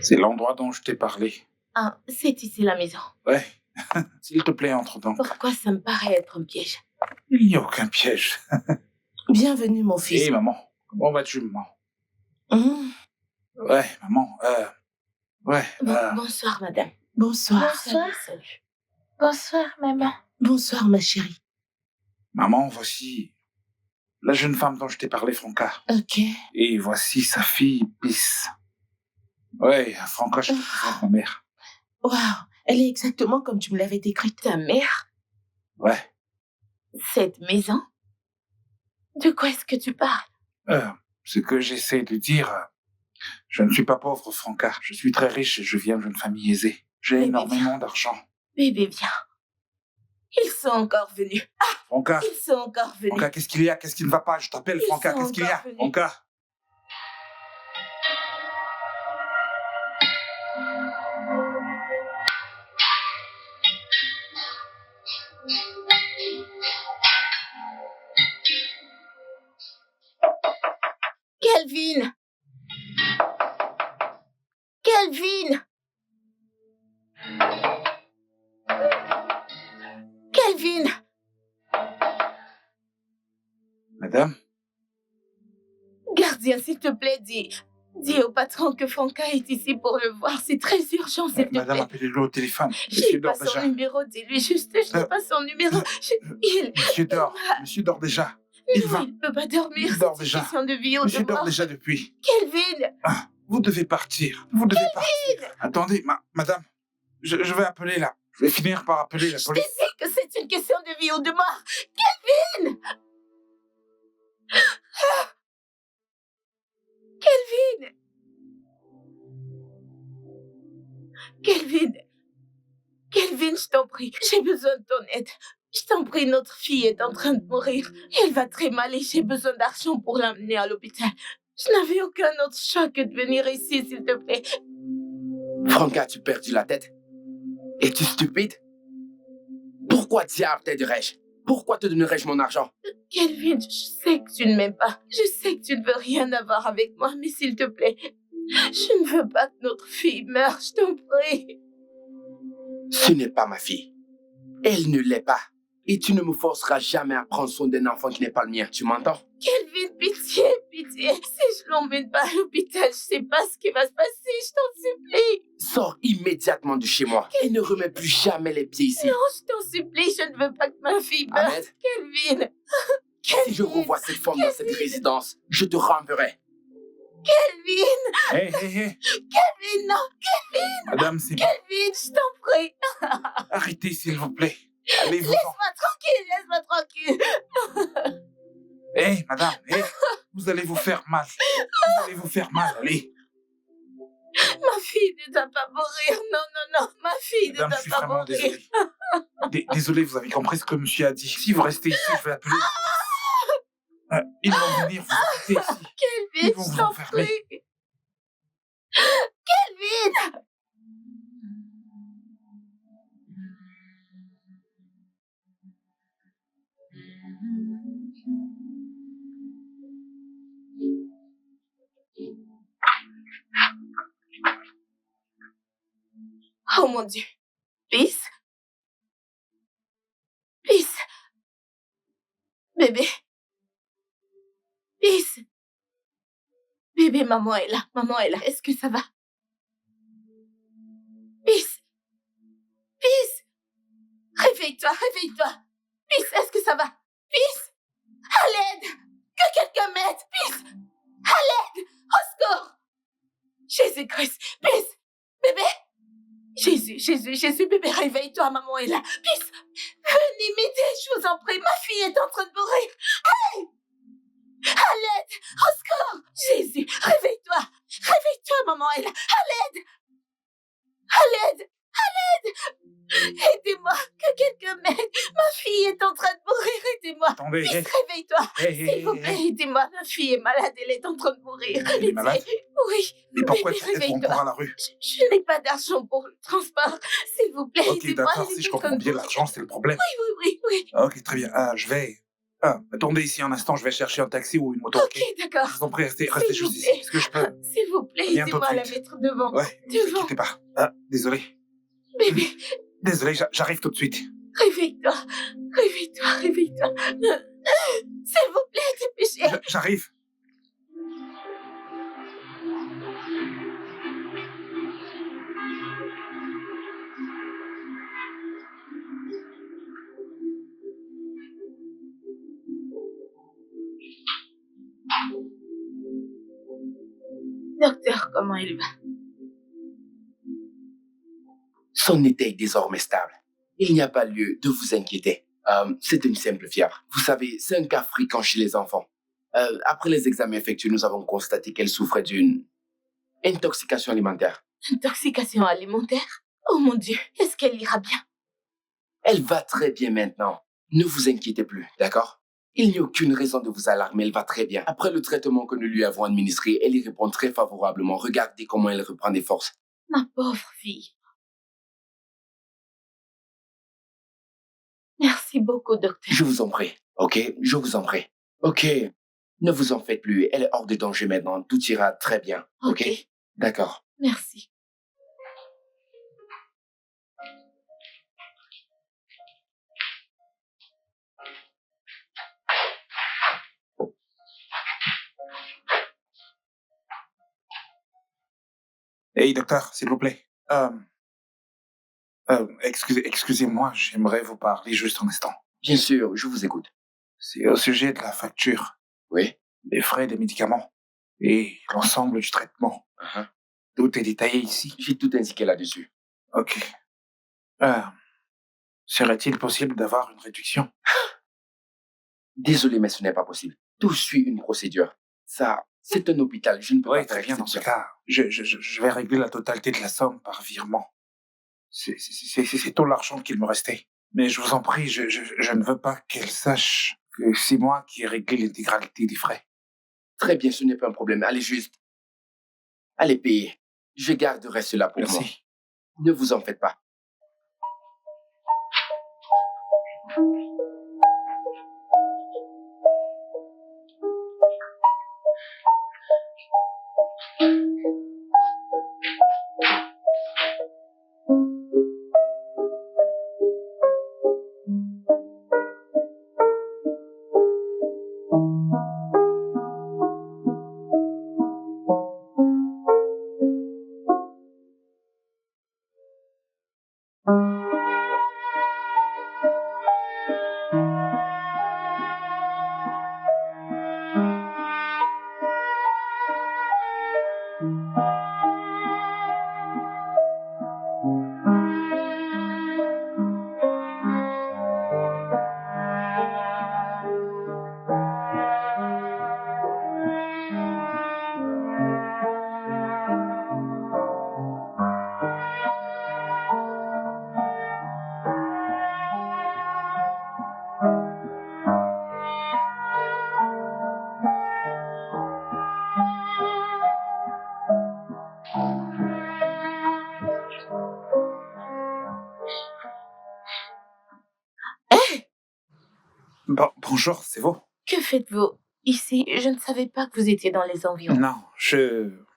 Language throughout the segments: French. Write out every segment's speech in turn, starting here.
C'est l'endroit dont je t'ai parlé. Ah, c'est ici la maison. Ouais. S'il te plaît, entre donc. Pourquoi ça me paraît être un piège? Il n'y a aucun piège. Bienvenue, mon fils. Hé, maman. Comment vas-tu, maman? Mmh. Ouais, maman. Ouais. Bonsoir, madame. Bonsoir. Salut. Bonsoir, maman. Bonsoir, ma chérie. Maman, voici la jeune femme dont je t'ai parlé, Franca. Ok. Et voici sa fille, Peace. Ouais, Franca, je te présente ma mère. Waouh, elle est exactement comme tu me l'avais décrite. Ta mère? Ouais. Cette maison? De quoi est-ce que tu parles? Ce que j'essaie de dire, je ne suis pas pauvre, Franca. Je suis très riche et je viens d'une famille aisée. J'ai Bébé, énormément d'argent. Bébé, viens. Ils sont encore venus. Franca, Ils sont encore venus. Franca, qu'est-ce qu'il y a? Qu'est-ce qui ne va pas? Je t'appelle, Ils Franca, sont qu'est-ce qu'il y a? encore venus. Franca. Kelvin! Kelvin! Kelvin! Madame? Gardien, s'il te plaît, dis au patron que Franca est ici pour le voir. C'est très urgent, s'il te Madame, plaît. appelez-le au téléphone. J'ai Monsieur pas dort son déjà. numéro, dis-lui juste, je n'ai pas son numéro. Monsieur dort. Monsieur dort déjà. Il va. Il ne peut pas dormir, Il dort c'est une déjà. question de vie ou Monsieur de dort mort. déjà depuis. Kelvin! Vous devez partir. Vous devez partir. Attendez, madame. Je vais appeler là. Je vais finir par appeler la Je police. te dis que c'est une question de vie ou de mort. Kelvin! Kelvin! Kelvin! Kelvin, je t'en prie, j'ai besoin de ton aide. Je t'en prie, notre fille est en train de mourir. Elle va très mal et j'ai besoin d'argent pour l'amener à l'hôpital. Je n'avais aucun autre choix que de venir ici, s'il te plaît. Franca, as-tu perdu la tête? Es-tu stupide? Pourquoi diable t'aiderais-je? Pourquoi te donnerais-je mon argent? Kelvin, je sais que tu ne m'aimes pas. Je sais que tu ne veux rien avoir avec moi, mais s'il te plaît, je ne veux pas que notre fille meure, je t'en prie. Ce n'est pas ma fille. Elle ne l'est pas. Et tu ne me forceras jamais à prendre soin d'un enfant qui n'est pas le mien, tu m'entends? Kelvin, pitié, pitié. Si je l'emmène pas à l'hôpital, je sais pas ce qui va se passer, je t'en supplie. Sors immédiatement de chez moi et ne remets plus jamais les pieds ici. Non, je t'en supplie, je ne veux pas que ma fille meure. Ahmed, Kelvin. si je revois cette femme dans cette résidence, je te renverrai. Kelvin. Hé, hé, hé. Kelvin, non. Madame, c'est... Kelvin, je t'en prie. Arrêtez, s'il vous plaît. Allez-vous-en. Laisse-moi tranquille. Hé, madame, hé. Vous allez vous faire mal. Vous allez vous faire mal, allez. Ma fille ne doit pas mourir. Non. Ma fille ne Madame, doit je suis pas vraiment mourir. désolé. Désolé, vous avez compris ce que monsieur a dit. Si vous restez ici, je vais appeler la police. Ils vont venir vous arrêter ici. Kelvin, Ils vont je vous t'en enfermer. prie. Kelvin. Oh mon Dieu. Peace? Peace? Bébé? Peace? Bébé, maman est là. Est-ce que ça va? Peace? Peace? Réveille-toi. Peace, est-ce que ça va? Peace? À l'aide! Que quelqu'un m'aide! Peace! À l'aide! Au secours! Jésus-Christ! Peace! Bébé! Jésus, bébé, réveille-toi, maman est là. Peace! Venez m'aider, je vous en prie, ma fille est en train de mourir. Allez! À l'aide! Au secours! Jésus, réveille-toi! Réveille-toi, maman est là. À l'aide! Aidez-moi, que quelqu'un m'aide. Ma fille est en train de mourir, aidez-moi. Attendez, Peace, hé. réveille-toi. Hé, S'il vous plaît, aidez-moi. Ma fille est malade, elle est en train de mourir. Elle est malade? Oui. Et pourquoi Bébé, êtes-vous encore réveille-toi. à la rue? Je n'ai pas d'argent pour le transport. S'il vous plaît, Ok, aidez-moi. d'accord, elle si est je en train comprends de bien, mourir. l'argent, c'est le problème. Oui. Ok, très bien. Je vais Attendez ici un instant, je vais chercher un taxi ou une moto, ok? Ok, d'accord. Je vous en prie, restez S'il juste vous ici. plaît. Est-ce que je peux? S'il vous plaît, Viens tout de aidez-moi à la suite. mettre devant. Ouais, ne vous Devant. inquiétez pas. Désolé. Bébé, Désolé, j'arrive tout de suite. réveille-toi. Réveille-toi, réveille-toi. S'il vous plaît, dépêchez. J'arrive. Docteur, comment il va? Son état est désormais stable. Il n'y a pas lieu de vous inquiéter. C'est une simple fièvre. Vous savez, c'est un cas fréquent chez les enfants. Après les examens effectués, nous avons constaté qu'elle souffrait d'une intoxication alimentaire. Intoxication alimentaire? Oh mon Dieu, est-ce qu'elle ira bien? Elle va très bien maintenant. Ne vous inquiétez plus, d'accord? Il n'y a aucune raison de vous alarmer, elle va très bien. Après le traitement que nous lui avons administré, elle y répond très favorablement. Regardez comment elle reprend des forces. Ma pauvre fille. Merci beaucoup, docteur. Je vous en prie, ok? Je vous en prie. Ok, ne vous en faites plus, elle est hors de danger maintenant. Tout ira très bien, ok? D'accord. Merci. Hey, docteur, s'il vous plaît. Excusez-moi, j'aimerais vous parler juste un instant. Bien sûr, je vous écoute. C'est au sujet de la facture, Oui? des frais des médicaments et l'ensemble du traitement. Uh-huh. Tout est détaillé ici. J'ai tout indiqué là-dessus. Ok. Serait-il possible d'avoir une réduction? Désolé, mais ce n'est pas possible. Tout suit une procédure. Ça, c'est un hôpital, je ne peux Oui, pas très faire bien, dans ce exception. cas, je vais régler la totalité de la somme par virement. C'est tout l'argent qu'il me restait. Mais je vous en prie, je ne veux pas qu'elle sache que c'est moi qui ai réglé l'intégralité des frais. Très bien, ce n'est pas un problème. Allez juste. Allez payer. Je garderai cela pour moi. Merci. Ne vous en faites pas. Bonjour, c'est vous? Que faites-vous ici? Je ne savais pas que vous étiez dans les environs. Non,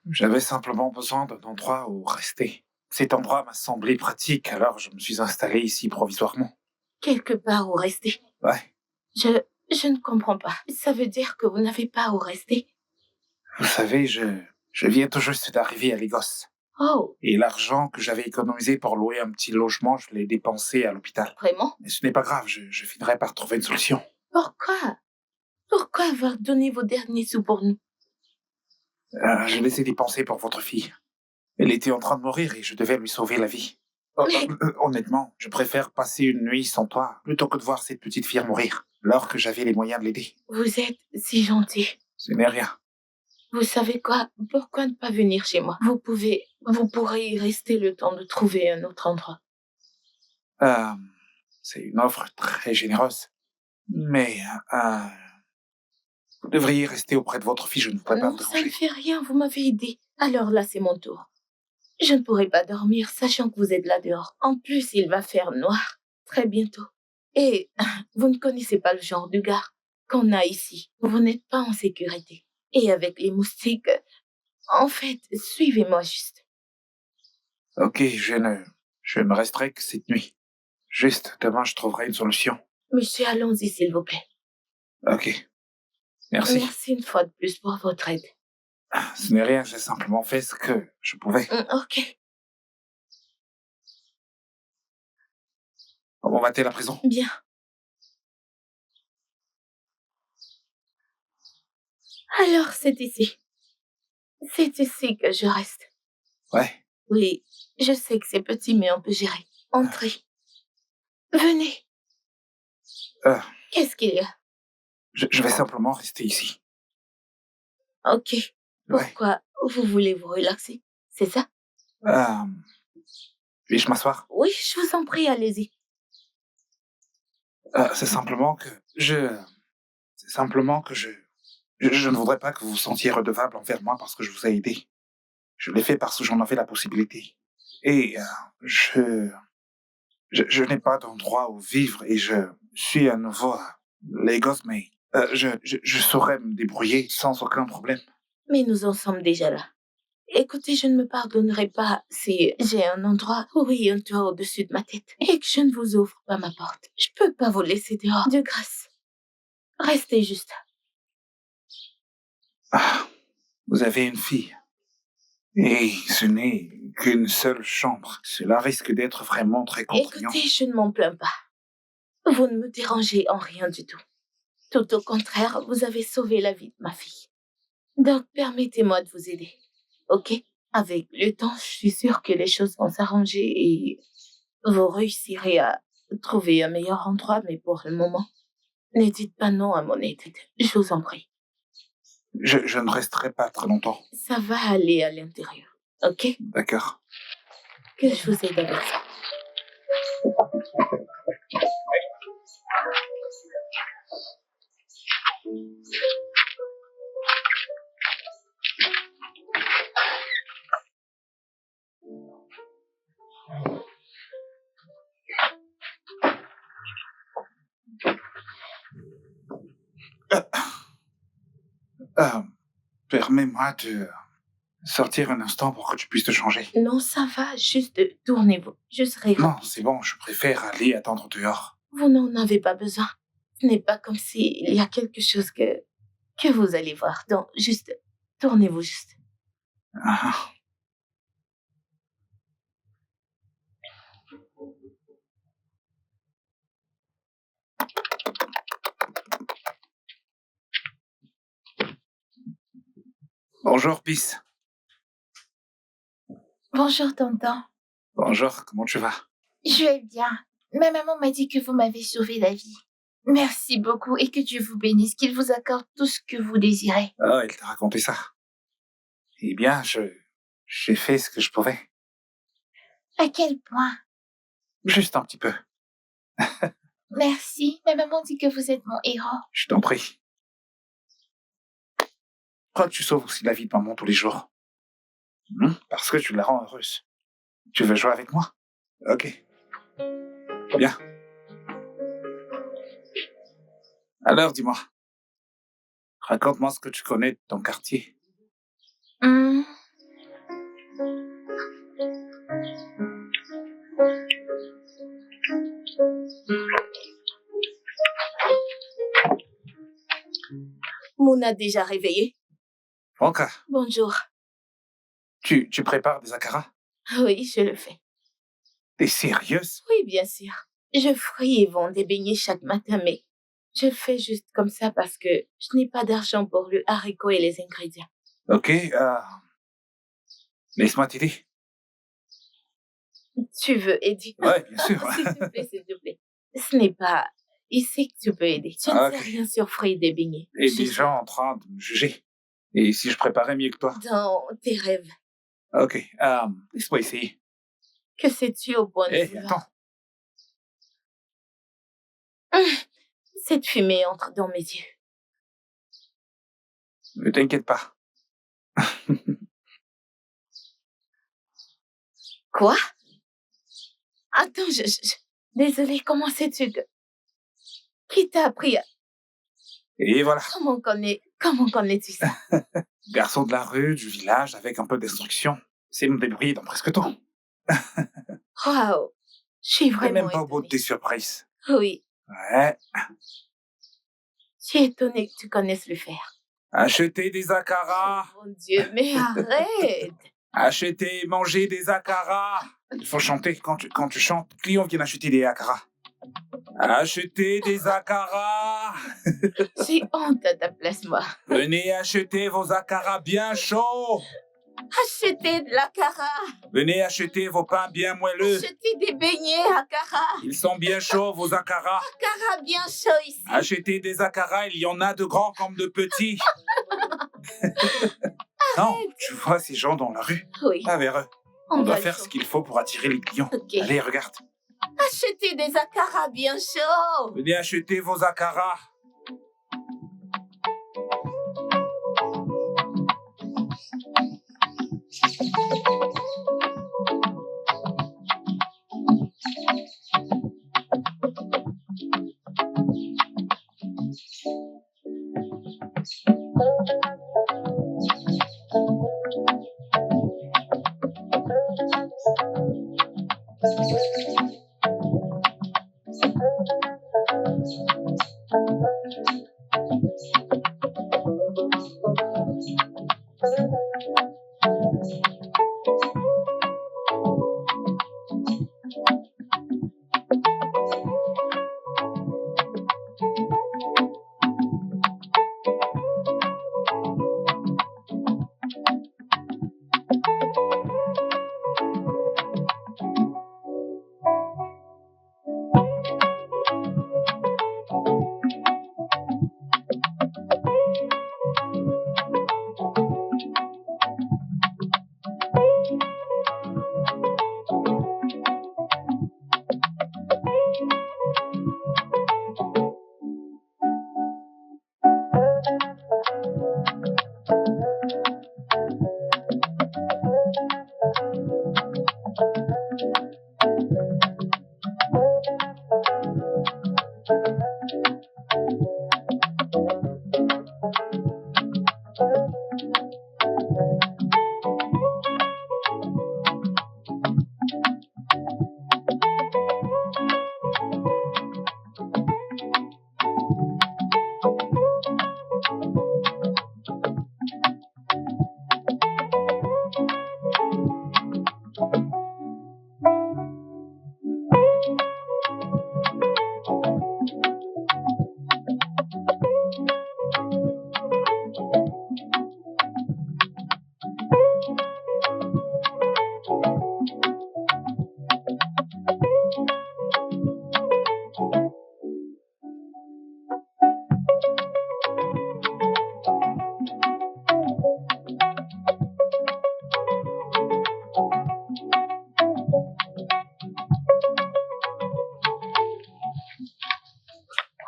j'avais simplement besoin d'un endroit où rester. Cet endroit m'a semblé pratique, alors je me suis installé ici provisoirement. Quelque part où rester. Ouais. Je ne comprends pas. Ça veut dire que vous n'avez pas où rester? Vous savez, je viens tout juste d'arriver à Lagos. Oh, Et l'argent que j'avais économisé pour louer un petit logement, je l'ai dépensé à l'hôpital. vraiment? Mais ce n'est pas grave, je finirai par trouver une solution. Pourquoi? Pourquoi avoir donné vos derniers sous pour nous? Je les ai dépensés pour votre fille. Elle était en train de mourir et je devais lui sauver la vie. Mais- Honnêtement, je préfère passer une nuit sans toi plutôt que de voir cette petite fille mourir, alors que j'avais les moyens de l'aider. Vous êtes si gentil. Ce n'est rien. Vous savez quoi? Pourquoi ne pas venir chez moi? Vous pourrez y rester le temps de trouver un autre endroit. C'est une offre très généreuse. Mais vous devriez rester auprès de votre fille, je ne pourrais pas Non, vous ça ne déranger. fait rien, vous m'avez aidé. Alors là, c'est mon tour. Je ne pourrai pas dormir, sachant que vous êtes là dehors. En plus, il va faire noir très bientôt. Et vous ne connaissez pas le genre du gars. qu'on a ici. Vous n'êtes pas en sécurité. Et avec les moustiques, en fait, suivez-moi juste. Ok, je ne resterai que cette nuit. Juste, demain, je trouverai une solution. Monsieur, allons-y, s'il vous plaît. Ok, merci. Merci une fois de plus pour votre aide. Ce n'est rien, j'ai simplement fait ce que je pouvais. Ok, On va-t-elle à la prison? bien. Alors, c'est ici. C'est ici que je reste. Ouais. Oui, je sais que c'est petit, mais on peut gérer. Entrez. Venez. Euh, Qu'est-ce qu'il y a? je vais simplement rester ici. Ok. Ouais. Pourquoi vous voulez vous relaxer? C'est ça? Puis-je m'asseoir? Oui, je vous en prie, allez-y. C'est simplement que C'est simplement que je ne voudrais pas que vous vous sentiez redevable envers moi parce que je vous ai aidé. Je l'ai fait parce que j'en avais la possibilité. Et je n'ai pas d'endroit où vivre et je suis à nouveau à Lagos, mais je saurais me débrouiller sans aucun problème. Mais nous en sommes déjà là. Écoutez, je ne me pardonnerai pas si j'ai un endroit, oui, un toit au-dessus de ma tête, et que je ne vous ouvre pas ma porte. Je peux pas vous laisser dehors. De grâce. Restez juste. Ah, vous avez une fille. Et ce n'est qu'une seule chambre. Cela risque d'être vraiment très contraignant. Écoutez, je ne m'en plains pas. Vous ne me dérangez en rien du tout. Tout au contraire, vous avez sauvé la vie de ma fille. Donc, permettez-moi de vous aider. Ok? Avec le temps, je suis sûre que les choses vont s'arranger et vous réussirez à trouver un meilleur endroit, mais pour le moment, ne dites pas non à mon aide. Je vous en prie. Je ne resterai pas très longtemps. Ça va aller à l'intérieur. Ok? D'accord. Que je vous aide avec ça. Permets-moi de sortir un instant pour que tu puisses te changer. Non, ça va, juste tournez-vous. Je serai Non, rapide. c'est bon, je préfère aller attendre dehors. Vous n'en avez pas besoin. Ce n'est pas comme s'il y a quelque chose que vous allez voir. Donc, juste, tournez-vous juste. Ah. Bonjour, Peace. Bonjour, tonton. Bonjour, comment tu vas? Je vais bien. Ma maman m'a dit que vous m'avez sauvé la vie. Merci beaucoup et que Dieu vous bénisse, qu'il vous accorde tout ce que vous désirez. Ah, il t'a raconté ça. Eh bien, j'ai fait ce que je pouvais. À quel point? Juste un petit peu. Merci. Ma maman dit que vous êtes mon héros. Je t'en prie. Je crois que tu sauves aussi la vie de maman tous les jours. Parce que tu la rends heureuse. Tu veux jouer avec moi? Ok. Bien. Alors, dis-moi. Raconte-moi ce que tu connais de ton quartier. Hmm. Mouna déjà réveillé? Franca, Bonjour. tu prépares des akara? Oui, je le fais. T'es sérieuse? Oui, bien sûr. Je fris et vends des beignets chaque matin, mais je le fais juste comme ça parce que je n'ai pas d'argent pour le haricot et les ingrédients. Ok, laisse-moi t'aider. Tu veux aider? Ouais, bien sûr. S'il te plaît, s'il te plaît. Ce n'est pas ici que tu peux aider. Je ne sais Ok. rien sur fruits et des beignets. Et Je des suis gens en train de me juger. Et si je préparais mieux que toi? dans tes rêves. Ok, laisse-moi essayer. Que sais-tu au point de Hé, vouloir? attends. Cette fumée entre dans mes yeux. Ne t'inquiète pas. Quoi? Attends, Désolée, comment sais-tu que... Qui t'a appris Et voilà, Comment connais-tu ça? garçon de la rue, du village, avec un peu d'instruction. C'est me débrouiller dans presque tout. Waouh! Je suis T'es même vraiment pas au bout de étonnée. tes surprises. Oui, Ouais. je suis étonnée que tu connaisses le faire. Acheter des accaras. Oh mon Dieu, mais arrête! Acheter, manger des accaras. Il faut chanter. Quand tu chantes, clients viennent acheter des accaras. Acheter des accaras. J'ai honte à ta place, moi. Venez acheter vos accaras bien chauds. Acheter de la cara, Venez acheter vos pains bien moelleux. acheter des beignets à cara, Ils sont bien chauds, vos accaras. cara bien chaud ici. Acheter des accaras, il y en a de grands comme de petits. Non, tu vois ces gens dans la rue, Oui, pas vers eux. on On doit va faire le ce qu'il faut pour attirer les clients. Ok. Allez, regarde. Acheter des acaras bien chauds. Venez acheter vos accaras.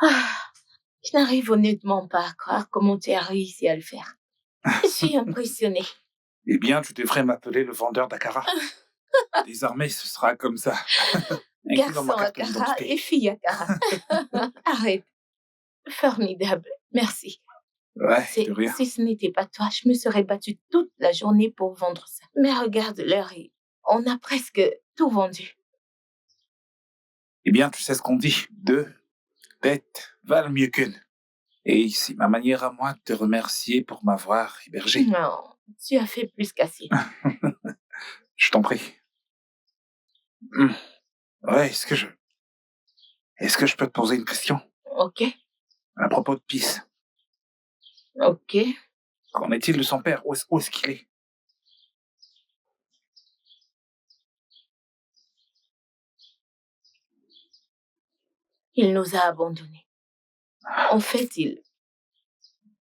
Ah, je n'arrive honnêtement pas à croire comment tu as réussi à le faire. Je suis impressionnée. Eh bien, tu devrais m'appeler le vendeur d'accaras. Désormais, ce sera comme ça. Inclus dans Garçon ma à carte cara d'identité. et fille à cara. Arrête. Formidable. Merci. Ouais, de rien. Si ce n'était pas toi, je me serais battue toute la journée pour vendre ça. Mais regarde l'heure et on a presque tout vendu. Eh bien, tu sais ce qu'on dit. 2 bêtes valent mieux qu'une. Et c'est ma manière à moi de te remercier pour m'avoir hébergé. Non, tu as fait plus qu'assez. Je t'en prie. Ouais, est-ce que je peux te poser une question Ok, à propos de Peace? ok. Qu'en est-il de son père? Où est-ce qu'il est? Il nous a abandonnés. En fait, il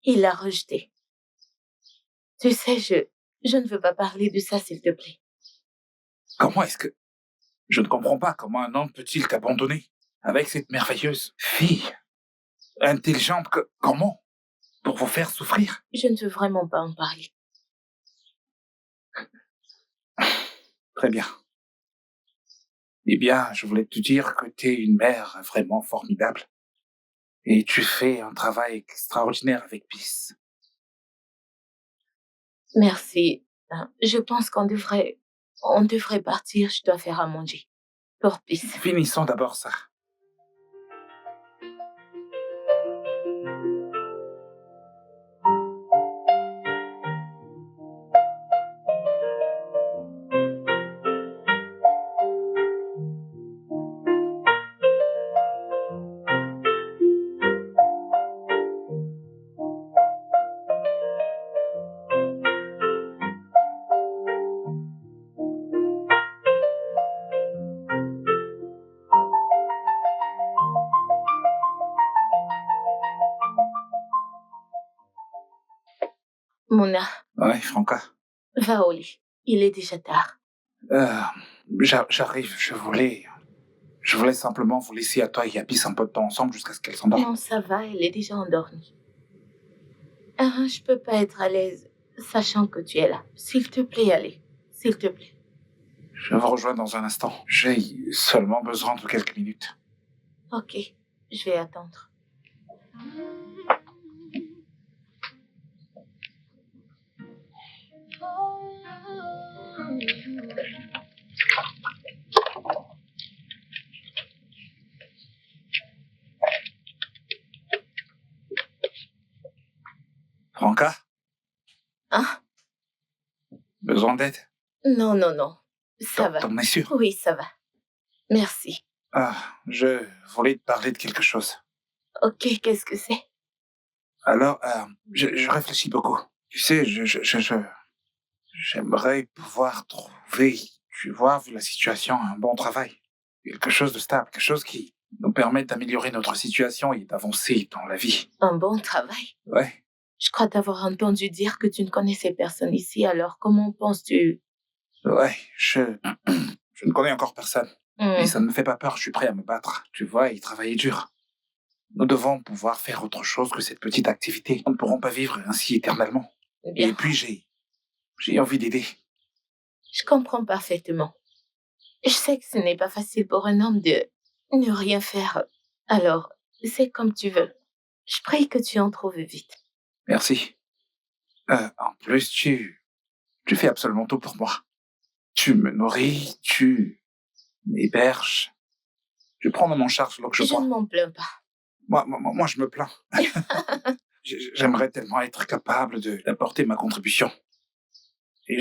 l'a rejeté. Tu sais, je ne veux pas parler de ça, s'il te plaît. Comment est-ce que... Je ne comprends pas comment un homme peut-il t'abandonner avec cette merveilleuse fille intelligente comment? Pour vous faire souffrir? Je ne veux vraiment pas en parler. Très bien. Eh bien, je voulais te dire que t'es une mère vraiment formidable. Et tu fais un travail extraordinaire avec Peace. Merci. Je pense on devrait partir. Je dois faire à manger. Pour Peace. Finissons d'abord ça. Mona, Ouais, Franca. va au lit. Il est déjà tard. Euh, J'arrive, je voulais simplement vous laisser à toi et à Peace un peu de temps ensemble jusqu'à ce qu'elle s'endorme. Non, ça va, elle est déjà endormie. Je peux pas être à l'aise, sachant que tu es là. S'il te plaît, allez. S'il te plaît. Je vous rejoins dans un instant. J'ai seulement besoin de quelques minutes. Ok, je vais attendre. Franca, Ah, besoin d'aide? non, non, non. Ça va. T'en es sûr? Oui, ça va. Merci. Je voulais te parler de quelque chose. Ok, qu'est-ce que c'est? Alors, je réfléchis beaucoup. Tu sais, j'aimerais pouvoir trouver, tu vois, vu la situation, un bon travail. Quelque chose de stable, quelque chose qui nous permette d'améliorer notre situation et d'avancer dans la vie. Un bon travail. Ouais. Je crois t'avoir entendu dire que tu ne connaissais personne ici, alors comment penses-tu? Ouais, je ne connais encore personne. Mais ça ne me fait pas peur, je suis prêt à me battre. Tu vois, et travailler dur. Nous devons pouvoir faire autre chose que cette petite activité. Nous ne pourrons pas vivre ainsi éternellement. Bien, Et puis j'ai envie d'aider. je comprends parfaitement. Je sais que ce n'est pas facile pour un homme de ne rien faire. Alors, c'est comme tu veux. Je prie que tu en trouves vite. Merci. En plus, tu fais absolument tout pour moi. Tu me nourris, tu m'héberges. Tu prends dans mon charge l'eau que je Je bois. ne m'en plains pas. Moi, je me plains. J'aimerais tellement être capable d'apporter ma contribution. Et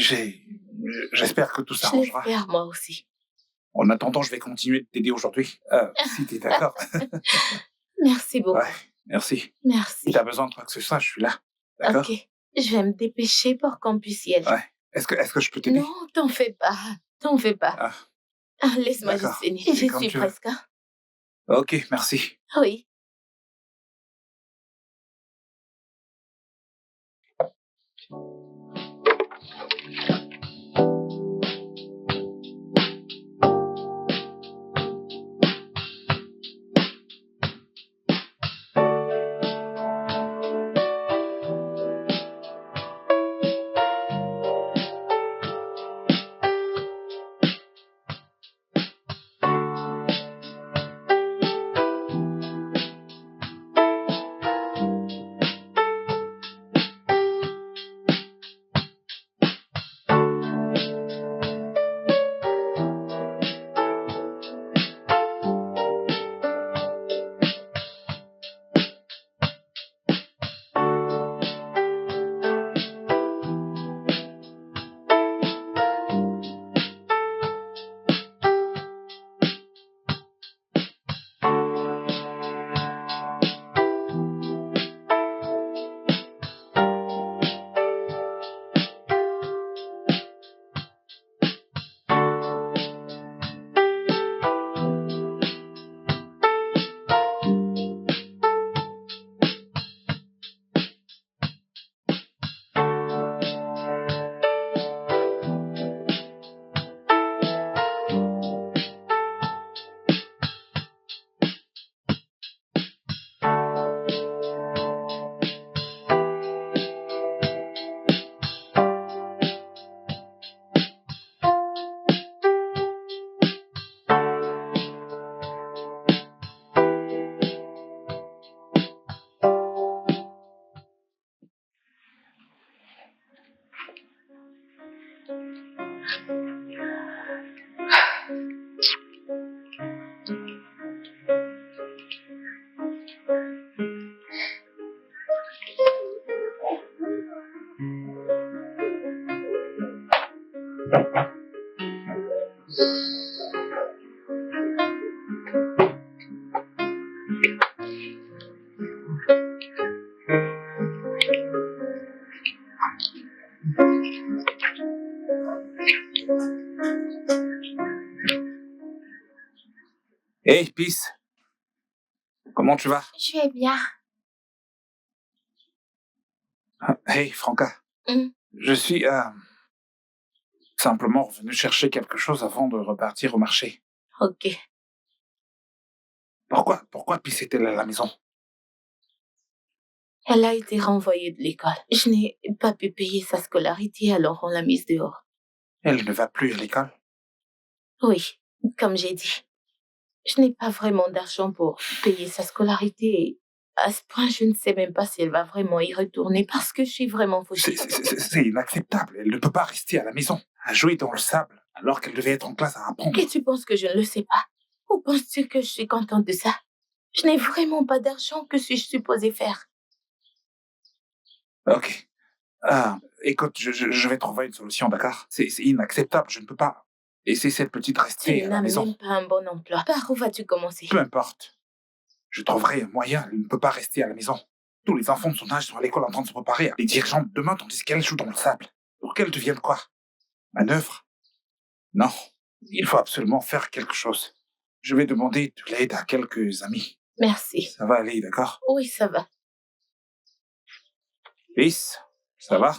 j'espère que tout Je s'arrangera. l'espère moi aussi. En attendant, je vais continuer de t'aider aujourd'hui. Si t'es d'accord. Merci beaucoup. Ouais, merci. Si Merci. t'as besoin de quoi que ce soit, je suis là. D'accord? Ok, je vais me dépêcher pour qu'on puisse y aller. Ouais. Est-ce que je peux t'aider? Non, t'en fais pas. T'en fais pas. Laisse-moi juste D'accord. finir. C'est J'y comme suis tu veux. presque. Hein. Ok, merci. Oui. Hey, Peace, comment tu vas? Je vais bien. Hey, Franca, Hum, je suis simplement revenu chercher quelque chose avant de repartir au marché. Ok. Pourquoi Peace est-elle à la maison? Elle a été renvoyée de l'école. Je n'ai pas pu payer sa scolarité, alors on l'a mise dehors. Elle ne va plus à l'école? Oui, comme j'ai dit. Je n'ai pas vraiment d'argent pour payer sa scolarité. Et à ce point, je ne sais même pas si elle va vraiment y retourner parce que je suis vraiment fauchée. C'est inacceptable. Elle ne peut pas rester à la maison, à jouer dans le sable, alors qu'elle devait être en classe à apprendre. Et tu penses que je ne le sais pas? Ou penses-tu que je suis contente de ça? Je n'ai vraiment pas d'argent. Que suis-je supposée faire? Ok. Écoute, je vais trouver une solution, d'accord? C'est inacceptable, je ne peux pas laisser cette petite Tu rester à la n'as maison. même pas un bon emploi. Par où vas-tu commencer? Peu importe. Je trouverai un moyen, elle ne peut pas rester à la maison. Tous les enfants de son âge sont à l'école en train de se préparer. Les dirigeants de demain tandis qu'elle joue dans le sable. Pour qu'elle devienne quoi? Manœuvre? Non. Il faut absolument faire quelque chose. Je vais demander de l'aide à quelques amis. Merci. Ça va aller, d'accord? Oui, ça va. Peace, ça va?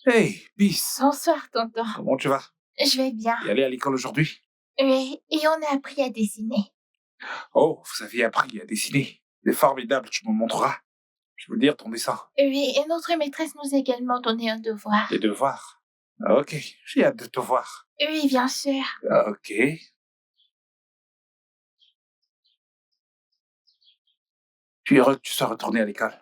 Hey, Peace, Bonsoir, tonton. comment tu vas? Je vais bien. Tu es allé à l'école aujourd'hui? Oui, et on a appris à dessiner. Oh, vous avez appris à dessiner. C'est formidable, tu me montreras. Je veux dire ton dessin. Oui, et notre maîtresse nous a également donné un devoir. Des devoirs. Ok, j'ai hâte de te voir. Oui, bien sûr. Ok. Tu es heureux que tu sois retourné à l'école.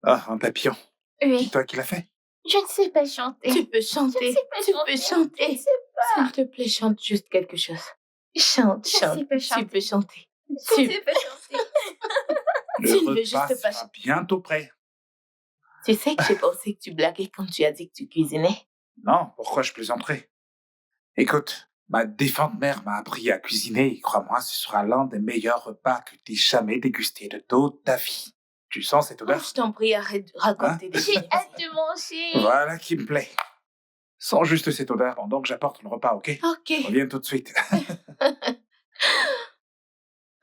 Ah, un papillon. Oui. C'est toi qui l'as fait? Je ne sais pas chanter. Tu peux chanter. Je ne sais pas Tu chanter. peux chanter. Je ne sais pas. S'il te plaît, chante juste quelque chose. Chante, Je chante. sais pas Tu chanter. peux chanter. Je ne Tu, sais pas chanter. Le Tu ne veux repas juste pas sera bientôt prêt. tu sais que j'ai pensé que tu blaguais quand tu as dit que tu cuisinais. Non, pourquoi je plaisanterais? Écoute, ma défunte mère m'a appris à cuisiner et crois-moi, ce sera l'un des meilleurs repas que tu aies jamais dégusté de toute ta vie. Tu sens cette Oh, odeur? je t'en prie, arrête de raconter des J'ai choses. hâte de manger. Voilà qui me plaît. Sens juste cette odeur pendant que j'apporte le repas, ok? Ok. Reviens tout de suite.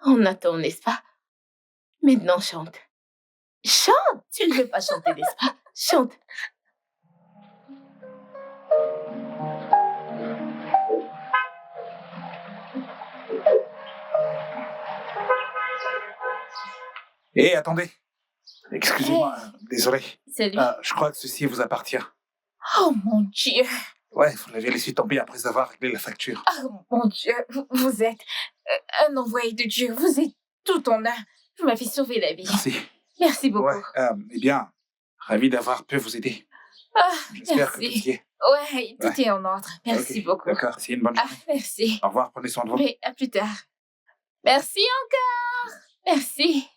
On attend, n'est-ce pas? Maintenant, chante. Chante! Tu ne veux pas chanter, n'est-ce pas? Chante. Hé, attendez. Excusez-moi, désolé. Salut. Je crois que ceci vous appartient. Oh mon Dieu. Ouais, vous l'avez laissé tomber après avoir réglé la facture. Oh mon Dieu. Vous êtes un envoyé de Dieu. Vous êtes tout en un. Vous m'avez sauvé la vie. Merci. Merci beaucoup. Ouais, eh bien, ravi d'avoir pu vous aider. Ah, J'espère que tout merci. y est. Ouais, tout est en ordre. Merci Ok, beaucoup. D'accord, c'est une bonne Ah, journée. merci. Au revoir, prenez soin de vous. Mais à plus tard. Merci encore. Merci.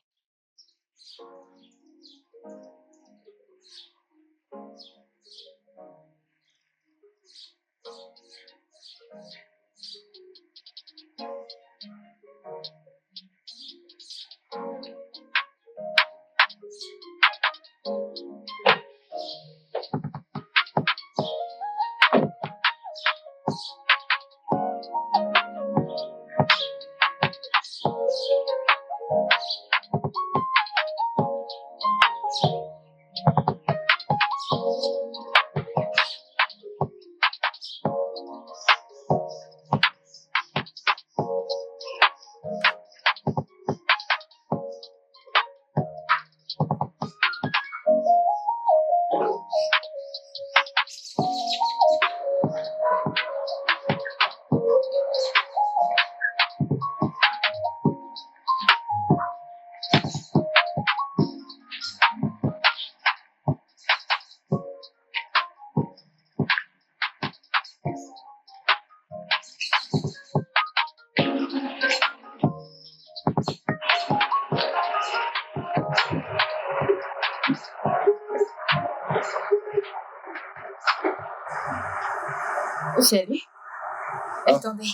Salut. Ah. Attendez.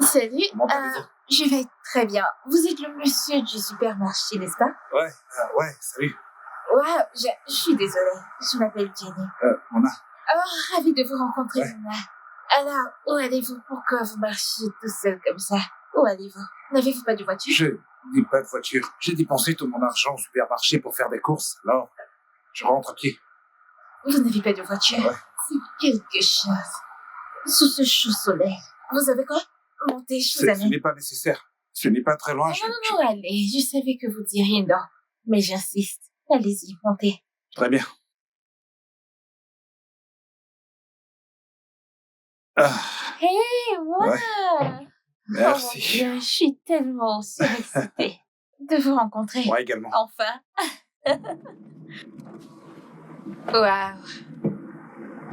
Salut. Comment allez-vous? Je vais très bien. Vous êtes le monsieur du supermarché, n'est-ce pas? Ouais, salut. Ouais, je suis désolée. Je m'appelle Jenny. Mona. Ravie de vous rencontrer, Ouais. Mona. Alors, où allez-vous? Pourquoi vous marchez tout seul comme ça? Où allez-vous? N'avez-vous pas de voiture? Je n'ai pas de voiture. J'ai dépensé tout mon argent au supermarché pour faire des courses, alors je rentre à pied. Vous n'avez pas de voiture? Ouais. C'est quelque chose. Sous ce chaud soleil. Vous avez quoi? Montez, je vous Ce amène. n'est pas nécessaire. Ce n'est pas très loin. Non, allez, je savais que vous diriez non. Mais j'insiste. Allez-y, montez. Très bien. Ah, Hé, moi! Ouais. merci. Oh mon Dieu, je suis tellement surexcitée de vous rencontrer. Moi également. Enfin. Waouh.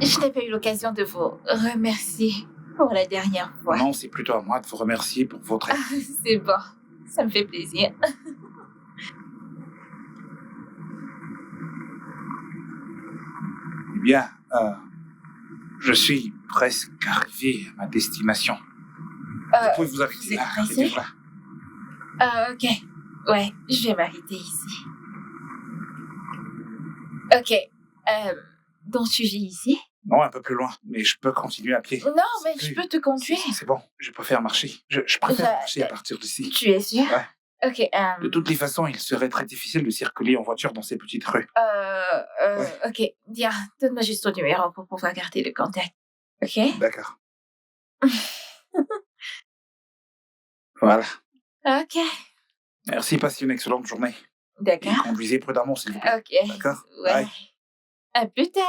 Je n'ai pas eu l'occasion de vous remercier pour la dernière fois. Non, c'est plutôt à moi de vous remercier pour votre aide. C'est bon. Ça me fait plaisir. Eh bien, je suis presque arrivé à ma destination. Vous pouvez vous vous arrêter êtes là. pressé? Arrêtez-vous là. Ok. Ouais, je vais m'arrêter ici. Ok. Donc tu vis ici? Non, un peu plus loin, mais je peux continuer à pied. Non, mais C'est je plus- peux te conduire. C'est bon, je préfère marcher. Je préfère Je- marcher à partir d'ici. Tu es sûr? Ouais. Ok. De toutes les façons, il serait très difficile de circuler en voiture dans ces petites rues. Ok. Bien, donne-moi juste ton numéro pour pouvoir garder le contact. Ok? D'accord. Voilà. Ok. Merci, passez une excellente journée. Et D'accord. conduisez prudemment, s'il vous plaît. Ok. D'accord. Ouais. Bye. À plus tard.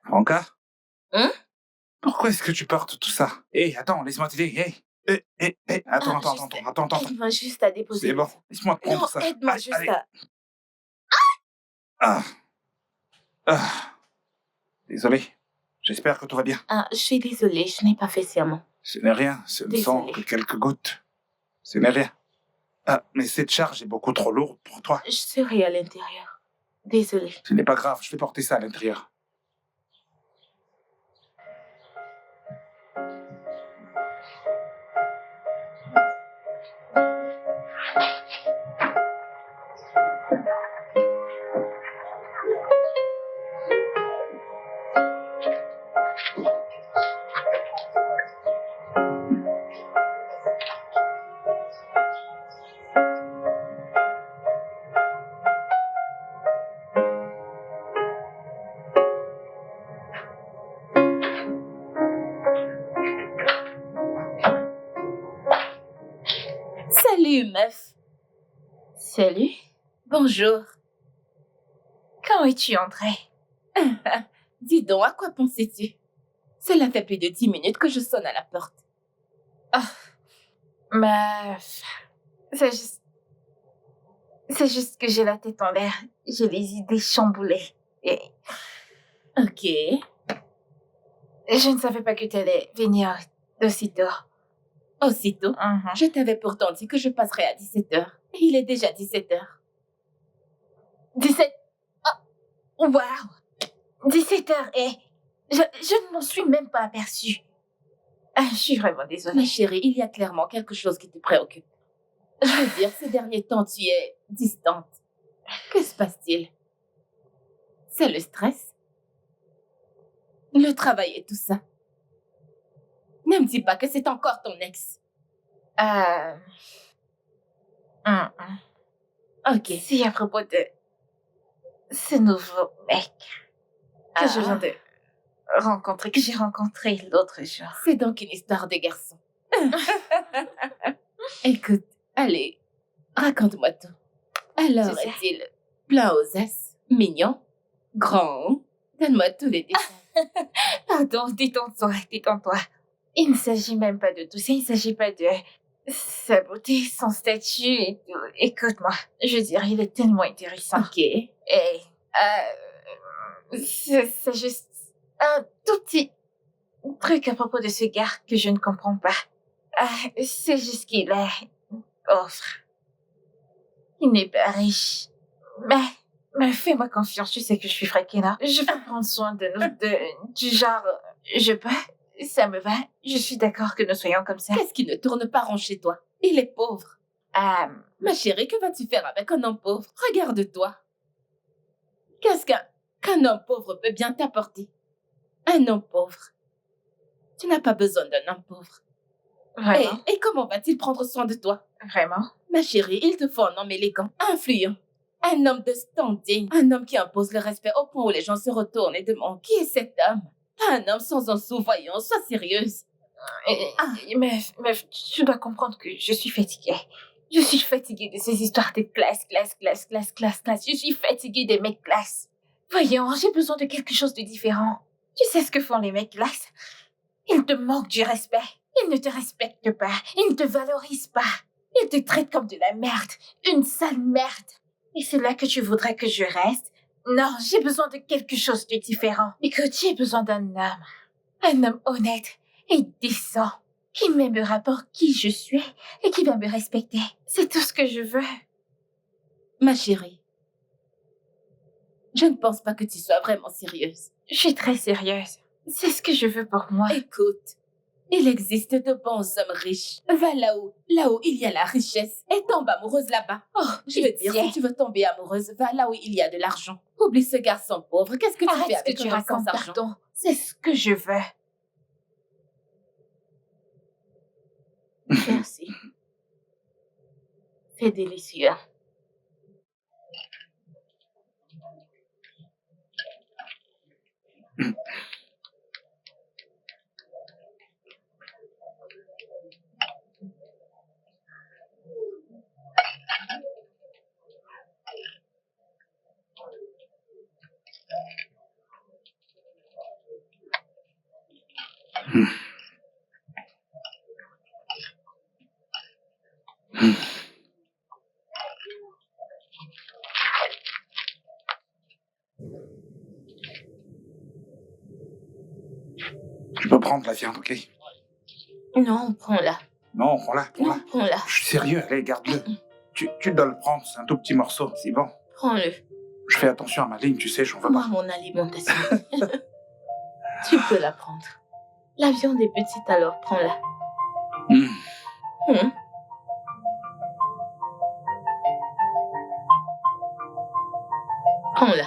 Franca? Hein? Pourquoi est-ce que tu portes tout ça? Hé, attends, laisse-moi t'aider. Attends. Aide-moi juste à déposer. C'est bon, laisse-moi te prendre Non, ça. aide-moi Allez, juste allez. à... Ah. Ah. Désolé. J'espère que tout va bien. Je suis désolée, je n'ai pas fait sciemment. Ce n'est rien, ce ne sont Désolée. que quelques gouttes. Ce n'est rien. Ah, mais cette charge est beaucoup trop lourde pour toi. Je serai à l'intérieur. Désolée. Ce n'est pas grave, je vais porter ça à l'intérieur. meuf. Salut. Bonjour. Quand es-tu entrée? Dis donc, à quoi pensais-tu? Cela fait plus de 10 minutes que je sonne à la porte. Meuf, c'est juste que j'ai la tête en l'air. J'ai les idées chamboulées. Et Ok. je ne savais pas que tu allais venir d'aussitôt. Aussitôt, je t'avais pourtant dit que je passerais à 17h. Il est déjà 17h. 17... Oh, wow! 17h et... Je ne m'en suis même pas aperçue. Je suis vraiment désolée. Ma chérie, il y a clairement quelque chose qui te préoccupe. Je veux dire, ces derniers temps, tu es distante. Que se passe-t-il? C'est le stress? Le travail et tout ça? Ne me dis pas que c'est encore ton ex. Ok. C'est à propos de ce nouveau mec que je viens de rencontrer, que j'ai rencontré l'autre jour. C'est donc une histoire de garçon. Écoute, allez, raconte-moi tout. Alors, Tu sais. est-il plein aux as, mignon, grand? Donne-moi tous les détails. Pardon, détends-toi. Il ne s'agit même pas de tout ça, il ne s'agit pas de sa beauté, son statut et tout. Écoute-moi, je veux dire, il est tellement intéressant. Ok. Et c'est juste un tout petit truc à propos de ce gars que je ne comprends pas. C'est juste qu'il est pauvre. Il n'est pas riche. Mais fais-moi confiance, tu sais que je suis Frakena. Je vais prendre soin de nous, du genre, je peux, ça me va, je suis d'accord que nous soyons comme ça. Qu'est-ce qui ne tourne pas rond chez toi? Il est pauvre. Ma chérie, que vas-tu faire avec un homme pauvre? Regarde-toi. Qu'est-ce qu'un homme pauvre peut bien t'apporter? Un homme pauvre. Tu n'as pas besoin d'un homme pauvre. Vraiment? Et comment va-t-il prendre soin de toi? Vraiment? Ma chérie, il te faut un homme élégant, influent. Un homme de standing. Un homme qui impose le respect au point où les gens se retournent et demandent qui est cet homme? Pas un homme sans un sou, voyons, sois sérieuse. Mais tu dois comprendre que je suis fatiguée. Je suis fatiguée de ces histoires de classe. Je suis fatiguée des mecs classe. Voyons, j'ai besoin de quelque chose de différent. Tu sais ce que font les mecs classe? Ils te manquent du respect. Ils ne te respectent pas. Ils ne te valorisent pas. Ils te traitent comme de la merde. Une sale merde. Et c'est là que tu voudrais que je reste? Non, j'ai besoin de quelque chose de différent. Écoute, j'ai besoin d'un homme. Un homme honnête et décent. Qui m'aimera pour qui je suis et qui va me respecter. C'est tout ce que je veux. Ma chérie, je ne pense pas que tu sois vraiment sérieuse. Je suis très sérieuse. C'est ce que je veux pour moi. Écoute, il existe de bons hommes riches. Va là-haut il y a la richesse. Et tombe amoureuse là-bas. Oh, Je veux dire, si tu veux tomber amoureuse, va là où il y a de l'argent. Oublie ce garçon pauvre. Qu'est-ce que tu arrête fais ce que avec tu un homme sans racontes, argent? pardon. C'est ce que je veux. Merci. C'est délicieux. Tu peux prendre la viande, ok? Non, prends-la. Non, prends-la. Non, prends-la. Je suis sérieux, allez, garde-le. Tu dois le prendre, c'est un tout petit morceau, c'est bon. Prends-le. Je fais attention à ma ligne, tu sais, j'en veux Moi, pas. mon alimentation. Tu peux la prendre. La viande est petite, alors prends-la. Prends-la.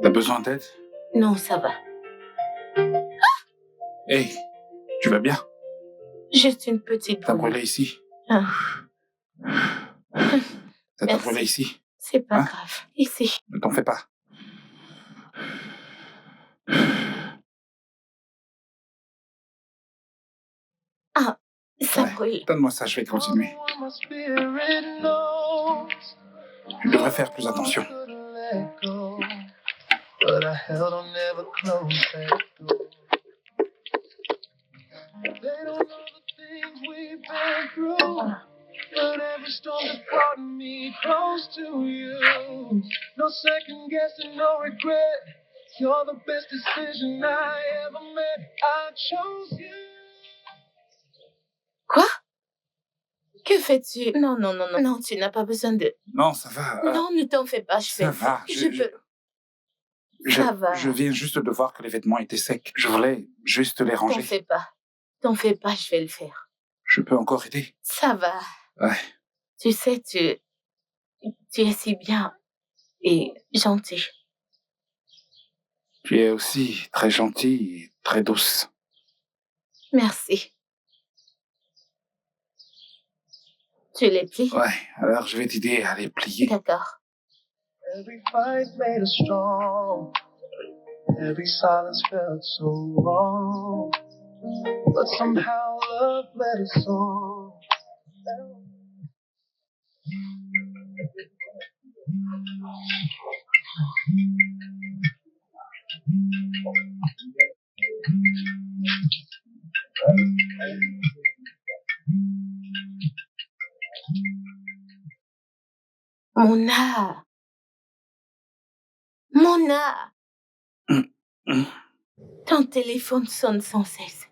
T'as besoin d'aide? Non, ça va. Hey, tu vas bien? Juste une petite T'as brûlure. brûlé ici? Ah. Ça t'a Merci. brûlé ici? C'est pas Hein? grave. Ici. Ne t'en fais pas. Ah, ça Ouais. brûle. Donne-moi ça, je vais continuer. Je devrais faire plus attention. But I held on, never closed that door. They don't know the things we've been through. But every storm that brought me close to you. No second guessing, no regret. You're the best decision I ever made. I chose you. Quoi? Que fais-tu? Non, non, non, non. Non, tu n'as pas besoin de... Non, ça va. Non, ne t'en fais pas, je ça fais... va. Ça va. Je viens juste de voir que les vêtements étaient secs. Je voulais juste les T'en ranger. fais pas. T'en fais pas, je vais le faire. Je peux encore aider. Ça va. Ouais. Tu sais, tu es si bien et gentil. Tu es aussi très gentille et très douce. Merci. Tu les plies? Ouais, alors je vais t'aider à les plier. D'accord. Every fight made us strong. Every silence felt so wrong. But somehow love led us on. Mona! Mona! Ton téléphone sonne sans cesse.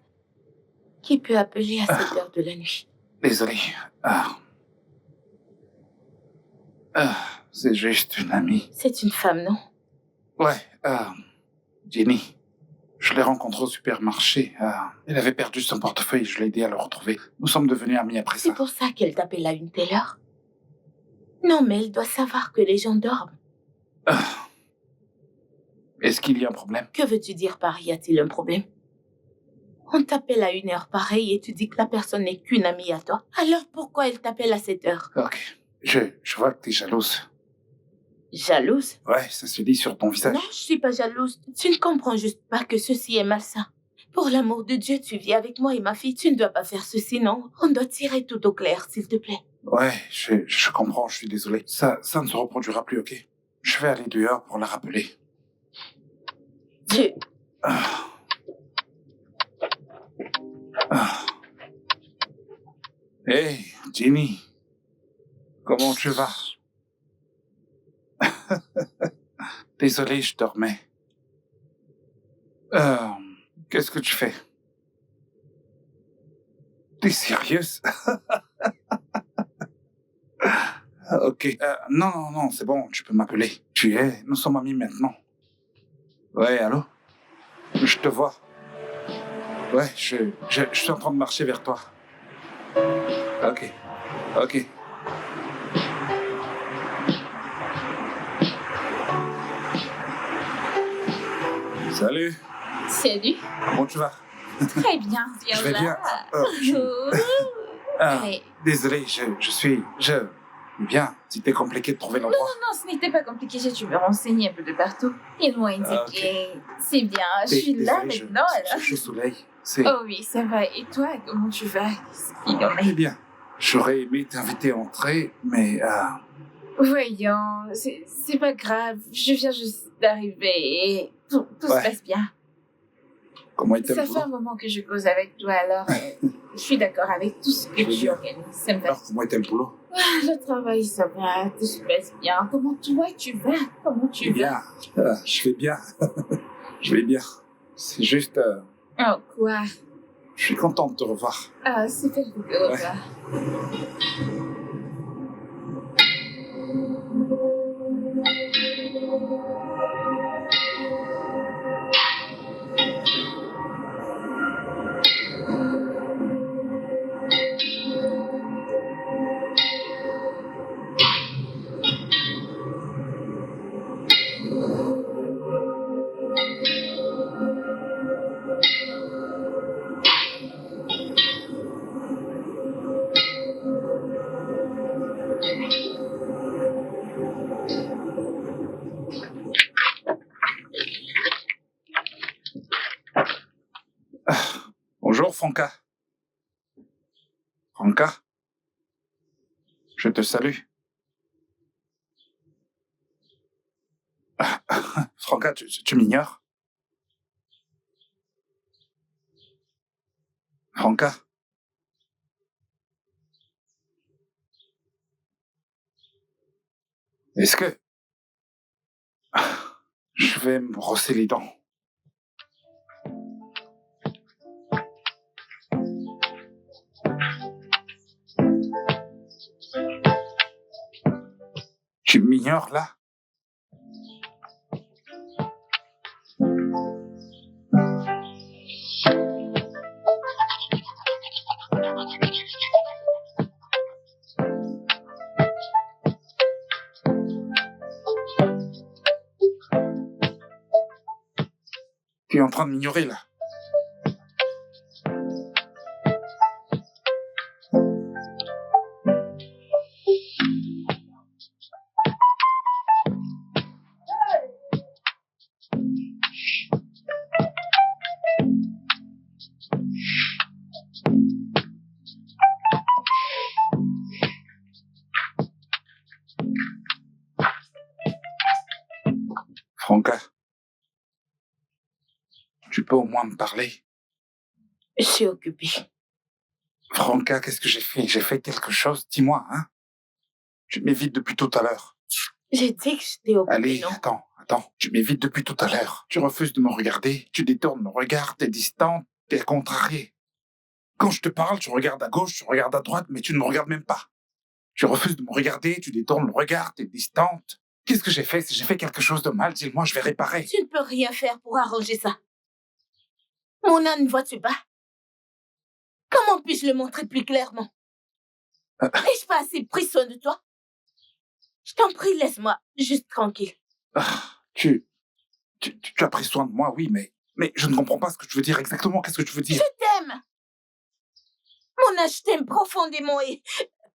Qui peut appeler à cette heure de la nuit? Désolé. C'est juste une amie. C'est une femme, non? Ouais, Jenny. Je l'ai rencontrée au supermarché. Elle avait perdu son portefeuille, je l'ai aidé à le retrouver. Nous sommes devenus amis après C'est ça. pour ça qu'elle t'appelle à une telle heure? Non, mais elle doit savoir que les gens dorment. Est-ce qu'il y a un problème? Que veux-tu dire par y a-t-il un problème? On t'appelle à une heure pareille et tu dis que la personne n'est qu'une amie à toi. Alors pourquoi elle t'appelle à cette heure? Ok. Je vois que t'es jalouse. Jalouse? Ouais, ça se dit sur ton visage. Non, je suis pas jalouse. Tu ne comprends juste pas que ceci est malsain. Pour l'amour de Dieu, tu vis avec moi et ma fille. Tu ne dois pas faire ceci, non? On doit tirer tout au clair, s'il te plaît. Ouais, je comprends, je suis désolé. Ça ne se reproduira plus, ok? Je vais aller dehors pour la rappeler. Hey, Jenny. Comment tu vas? Désolé, je dormais. Qu'est-ce que tu fais? T'es sérieuse? Ok. Non, c'est bon, tu peux m'appeler. Nous sommes amis maintenant. Ouais, allô? Je te vois. Ouais, je suis en train de marcher vers toi. Ok. Salut. Salut. Comment tu vas? Très bien, viens Je vais là. bien. Allez. Désolé, je suis bien. C'était compliqué de trouver l'endroit. Non, ce n'était pas compliqué, j'ai dû me renseigner un peu de partout. Ils m'ont indiqué. C'est bien, je suis là Désolé, maintenant alors. Je suis au soleil. C'est Oh oui, ça va. Et toi, comment tu vas? Qu'est-ce qu'il y en a? Eh bien. J'aurais aimé t'inviter à entrer, mais Voyons, c'est pas grave. Je viens juste d'arriver et tout se passe bien. comment était Ça le fait boulot? un moment que je cause avec toi, alors je suis d'accord avec tout ce que Je veux tu dire. organises. Ça me va. Alors, comment était le boulot? Le travail, ça va, tout se passe bien. Comment toi, tu vas? Comment tu vas? Bien. Je vais bien. Je vais bien. C'est juste, Oh, quoi? je suis content de te revoir. Ah, c'est fait de te revoir. Bonjour, Franca. Franca, je te salue. Franca, tu m'ignores? Franca, est-ce que... Je vais me brosser les dents. Tu m'ignores là? Tu es en train de m'ignorer là. Franca, tu peux au moins me parler? Je suis occupée. Franca, qu'est-ce que j'ai fait? J'ai fait quelque chose? Dis-moi, hein? Tu m'évites depuis tout à l'heure. J'ai dit que j'étais occupée, Allez, non? attends. Tu m'évites depuis tout à l'heure. Tu refuses de me regarder. Tu détournes mon regard. T'es distante. T'es contrariée. Quand je te parle, tu regardes à gauche, tu regardes à droite, mais tu ne me regardes même pas. Tu refuses de me regarder. Tu détournes le regard. T'es distante. Qu'est-ce que j'ai fait? Si j'ai fait quelque chose de mal, dis-le-moi, je vais réparer. Tu ne peux rien faire pour arranger ça. Mon âne, ne vois-tu pas? Comment puis-je le montrer plus clairement? N'ai-je pas assez pris soin de toi? Je t'en prie, laisse-moi juste tranquille. Tu as pris soin de moi, oui, mais je ne comprends pas ce que tu veux dire exactement. Qu'est-ce que tu veux dire? Je t'aime! Mon âge t'aime profondément et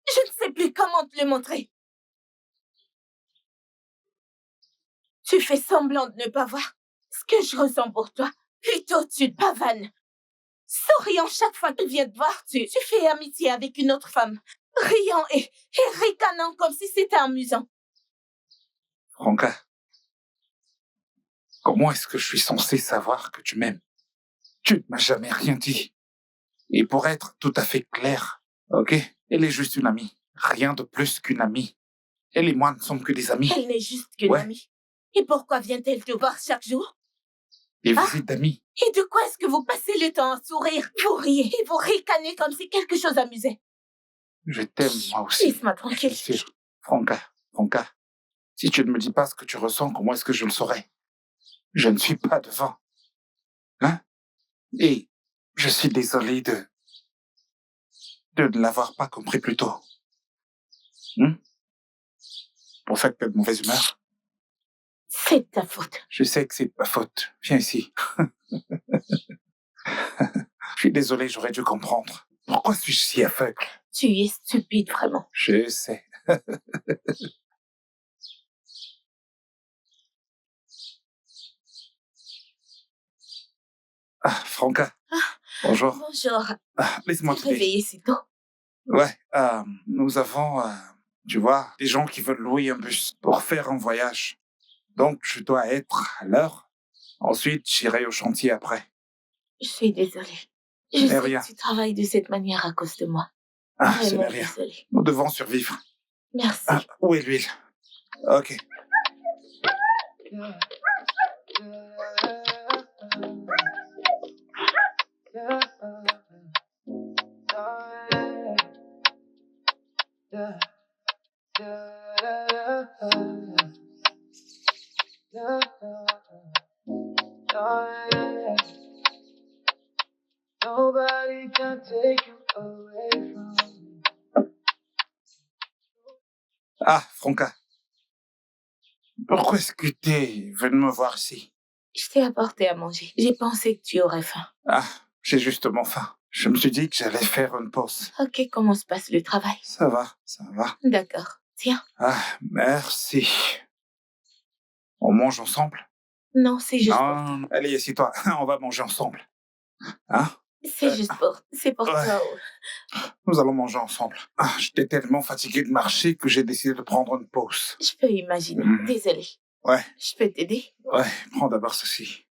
je ne sais plus comment te le montrer. Tu fais semblant de ne pas voir ce que je ressens pour toi. Plutôt, tu te pavanes. Souriant chaque fois qu'elle vient te voir, tu fais amitié avec une autre femme. Riant et ricanant comme si c'était amusant. Franca, comment est-ce que je suis censé savoir que tu m'aimes? Tu ne m'as jamais rien dit. Et pour être tout à fait clair, ok? Elle est juste une amie. Rien de plus qu'une amie. Elle et moi ne sommes que des amis. Elle n'est juste qu'une Ouais. amie. Et pourquoi vient-elle te voir chaque jour? Et vous êtes amis. Et de quoi est-ce que vous passez le temps à sourire? Vous riez et vous ricanez comme si quelque chose amusait. Je t'aime, moi aussi. Laisse-moi tranquille. Je suis sûr. Franca, si tu ne me dis pas ce que tu ressens, comment est-ce que je le saurais? Je ne suis pas devant. Hein? Et je suis désolé de ne l'avoir pas compris plus tôt. Pour ça que t'es de mauvaise humeur? C'est de ta faute. Je sais que c'est de ma faute. Viens ici. Je suis désolé, j'aurais dû comprendre. Pourquoi suis-je si aveugle? Tu es stupide, vraiment. Je sais. Franca. Bonjour. Bonjour. Laisse-moi T'es t'aider. réveillée si tôt? Ouais, nous avons, tu vois, des gens qui veulent louer un bus pour faire un voyage. Donc, je dois être à l'heure. Ensuite, j'irai au chantier après. Je suis désolée. Je sais rien. que tu travailles de cette manière à cause de moi. Ce Vraiment n'est rien. désolée. Nous devons survivre. Merci. Où est l'huile? Ok. Nobody can take you away from me. Franca. Pourquoi est-ce que t'es venu me voir ici? Je t'ai apporté à manger. J'ai pensé que tu aurais faim. J'ai justement faim. Je me suis dit que j'allais faire une pause. Ok, comment se passe le travail? Ça va. D'accord. Tiens. Merci. On mange ensemble? Non, c'est juste pour toi. Non. Allez, assieds-toi. On va manger ensemble. C'est pour Ouais. toi. Nous allons manger ensemble. J'étais tellement fatigué de marcher que j'ai décidé de prendre une pause. Je peux imaginer. Mhm. Désolée. Ouais, Je peux t'aider? ouais, prends d'abord ceci.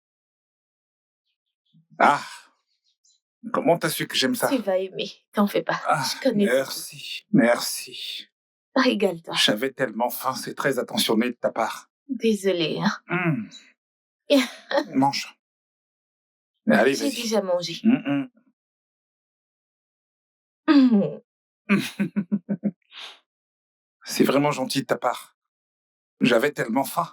Ah, comment t'as su que j'aime ça? Tu vas aimer. T'en fais pas. Je connais tout. Merci. Régale-toi. J'avais tellement faim, c'est très attentionné de ta part. Désolée, hein. Mange. Allez, J'ai vas-y. déjà mangé. Mm, Mhm. C'est vraiment gentil de ta part. J'avais tellement faim.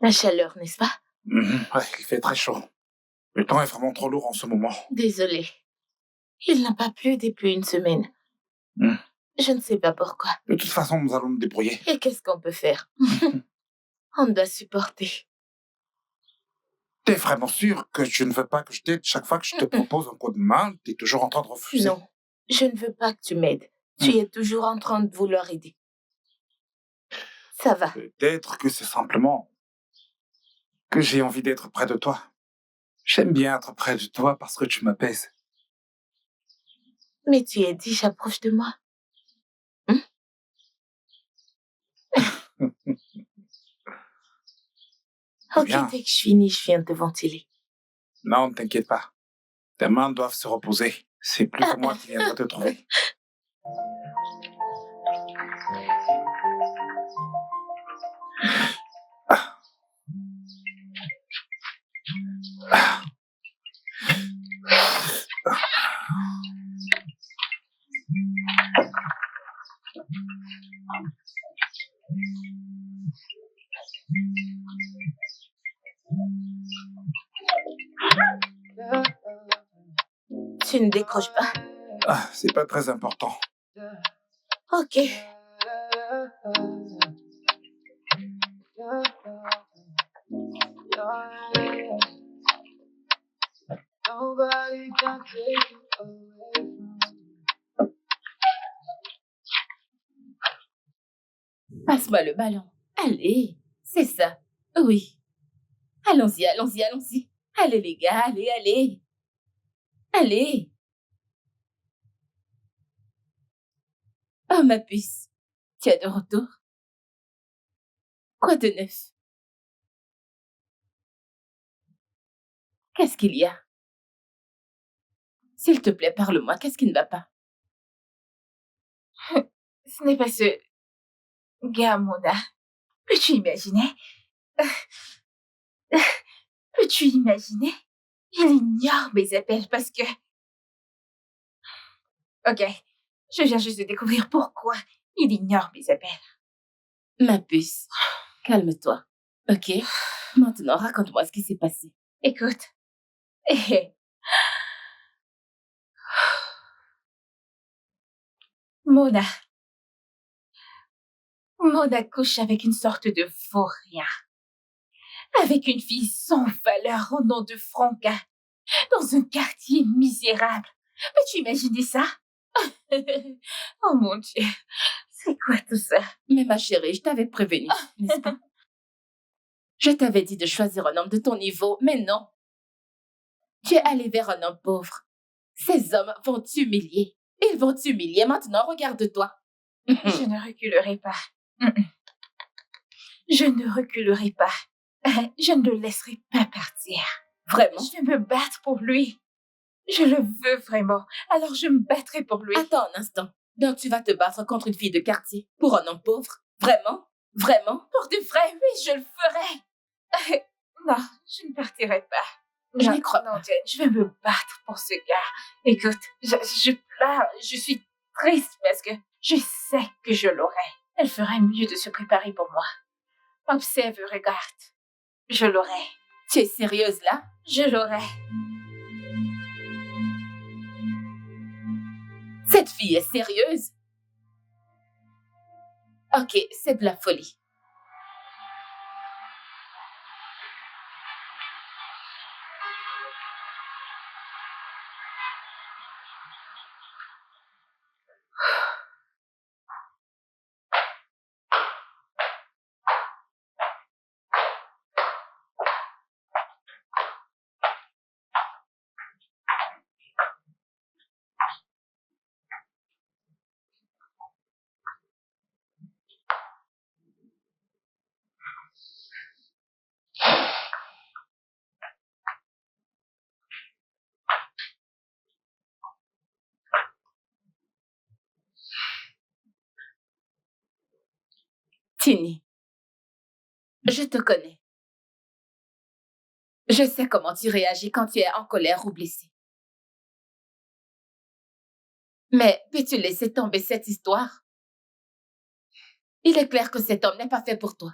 La chaleur, n'est-ce pas? Ouais, il fait très chaud. Le temps est vraiment trop lourd en ce moment. Désolée. Il n'a pas plu depuis une semaine. Mm. Je ne sais pas pourquoi. De toute façon, nous allons nous débrouiller. Et qu'est-ce qu'on peut faire? On doit supporter. T'es vraiment sûr que je ne veux pas que je t'aide chaque fois que je te propose un coup de main? T'es toujours en train de refuser. Non, je ne veux pas que tu m'aides. Tu es toujours en train de vouloir aider. Ça va. Peut-être que c'est simplement que j'ai envie d'être près de toi. J'aime bien être près de toi parce que tu m'apaises. Mais tu es déjà proche de moi. Ok, Bien. dès que je finis, je viens te ventiler. Non, ne t'inquiète pas. Tes mains doivent se reposer. C'est plus que moi qui viendrai te trouver. Tu ne décroches pas? C'est pas très important. Ok. Nobody can take you away from me. Passe-moi le ballon. Allez, c'est ça. Oui. Allons-y, allons-y, allons-y. Allez les gars, allez, allez. Allez. Oh ma puce, tu es de retour? Quoi de neuf? Qu'est-ce qu'il y a? S'il te plaît, parle-moi, qu'est-ce qui ne va pas? Ce n'est pas ce gars, Mona. Peux-tu imaginer? Peux-tu imaginer? Il ignore mes appels parce que... Ok, je viens juste de découvrir pourquoi il ignore mes appels. Ma puce, calme-toi, ok? Maintenant, raconte-moi ce qui s'est passé. Écoute. Mona couche avec une sorte de faux rien. Avec une fille sans valeur au nom de Franca. Dans un quartier misérable. Peux-tu imaginer ça? Oh mon Dieu. C'est quoi tout ça? Mais ma chérie, je t'avais prévenu, n'est-ce pas? Je t'avais dit de choisir un homme de ton niveau, mais non. Tu es allé vers un homme pauvre. Ces hommes vont t'humilier. Ils vont t'humilier. Maintenant, regarde-toi. Je ne reculerai pas. Je ne reculerai pas. Je ne le laisserai pas partir. Vraiment? Je vais me battre pour lui. Je le veux vraiment. Alors je me battrai pour lui. Attends un instant. Donc tu vas te battre contre une fille de quartier pour un homme pauvre? Vraiment? Vraiment? Pour de vrai, oui, je le ferai. Non, je ne partirai pas. Je n'y crois pas. Non, Jen, je vais me battre pour ce gars. Écoute, je pleure, je suis triste parce que je sais que je l'aurai. Elle ferait mieux de se préparer pour moi. Observe, regarde. Je l'aurai. Tu es sérieuse là? Je l'aurai. Cette fille est sérieuse? Ok, c'est de la folie. Tini, je te connais. Je sais comment tu réagis quand tu es en colère ou blessé. Mais peux-tu laisser tomber cette histoire? Il est clair que cet homme n'est pas fait pour toi.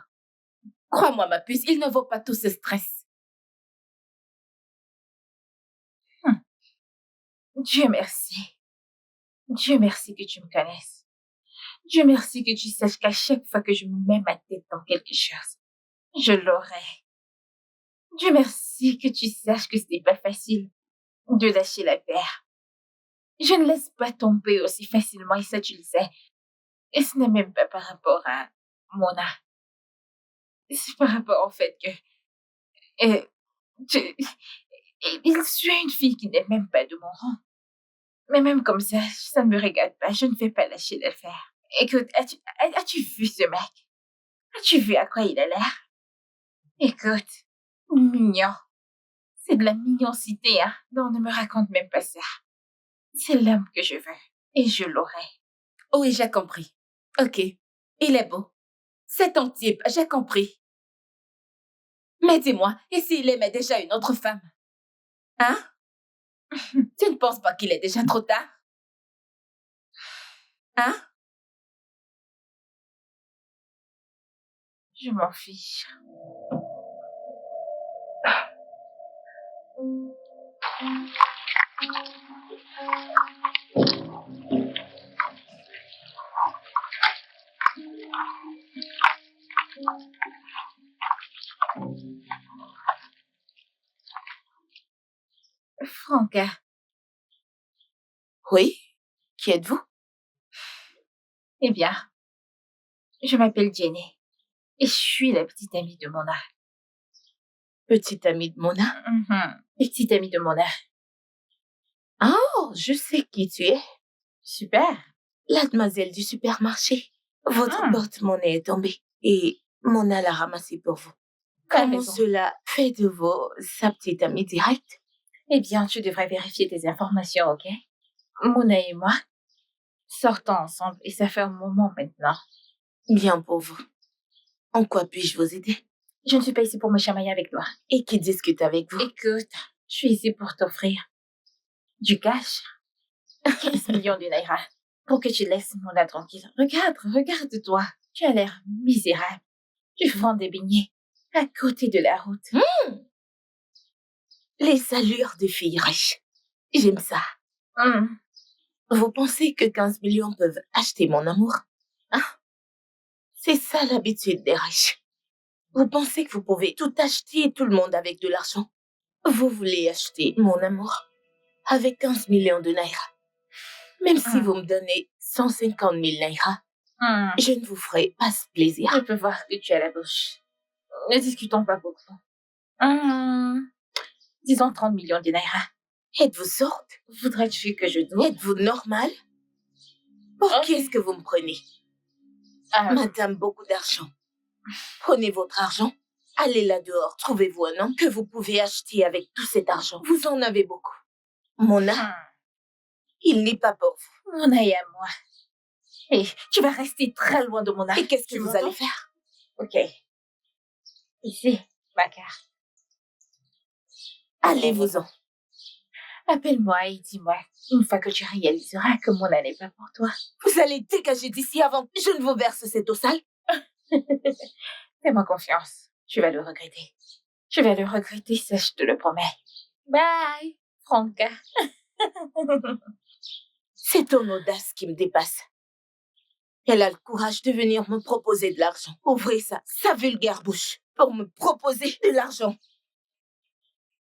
Crois-moi, ma puce, il ne vaut pas tout ce stress. Dieu merci. Dieu merci que tu me connaisses. Dieu merci que tu saches qu'à chaque fois que je me mets ma tête dans quelque chose, je l'aurai. Dieu merci que tu saches que ce n'est pas facile de lâcher l'affaire. Je ne laisse pas tomber aussi facilement et ça tu le sais. Et ce n'est même pas par rapport à Mona. C'est par rapport au fait que il suit une fille qui n'est même pas de mon rang. Mais même comme ça ne me regarde pas. Je ne vais pas lâcher l'affaire. Écoute, as-tu vu ce mec? As-tu vu à quoi il a l'air? Écoute, mignon. C'est de la mignoncité, hein. Non, ne me raconte même pas ça. C'est l'homme que je veux. Et je l'aurai. Oui, j'ai compris. Ok, il est beau. C'est ton type, j'ai compris. Mais dis-moi, et s'il aimait déjà une autre femme? Hein? Tu ne penses pas qu'il est déjà trop tard? Hein? Je m'en fiche. Franca, Oui? Qui êtes-vous? eh bien, je m'appelle Jenny. Et je suis la petite amie de Mona. Petite amie de Mona? Petite amie de Mona. Oh, je sais qui tu es. Super. La demoiselle du supermarché. Votre porte-monnaie est tombée et Mona l'a ramassée pour vous. T'as Comment raison. cela fait de vous sa petite amie directe? Eh bien, tu devrais vérifier tes informations, ok? Mona et moi sortons ensemble et ça fait un moment maintenant. Bien pour vous. En quoi puis-je vous aider? Je ne suis pas ici pour me chamailler avec toi. Et qui discute avec vous? Écoute, je suis ici pour t'offrir du cash. 15 millions de naira pour que tu laisses Mona tranquille. Regarde-toi. Tu as l'air misérable. Tu vends des beignets à côté de la route. Les allures de filles riches. J'aime ça. Vous pensez que 15 millions peuvent acheter mon amour? Hein? C'est ça l'habitude des riches. Vous pensez que vous pouvez tout acheter et tout le monde avec de l'argent? Vous voulez acheter mon amour avec 15 millions de naira. Même si vous me donnez 150 000 naira, Je ne vous ferai pas ce plaisir. Je peux voir que tu as la bouche. Ne discutons pas beaucoup. Disons 30 millions de naira. Êtes-vous sorte? Voudrais-tu que je double? Êtes-vous normal? Pour qui est-ce que vous me prenez? Madame, beaucoup d'argent. Prenez votre argent, allez là dehors, trouvez-vous un homme que vous pouvez acheter avec tout cet argent. Vous en avez beaucoup. Mona, il n'est pas pour vous. Mona est à moi. Et tu vas rester très loin de Mona. Et qu'est-ce que Tu vous m'entends? allez faire? Ok. Ici, ma carte. Allez-vous-en. Appelle-moi et dis-moi, une fois que tu réaliseras que Mona n'est pas pour toi. Vous allez dégager d'ici avant que je ne vous verse cette eau sale. Fais-moi confiance. Tu vas le regretter. Tu vas le regretter, ça je te le promets. Bye, Franca. C'est ton audace qui me dépasse. Elle a le courage de venir me proposer de l'argent. Ouvrez sa vulgaire bouche pour me proposer de l'argent.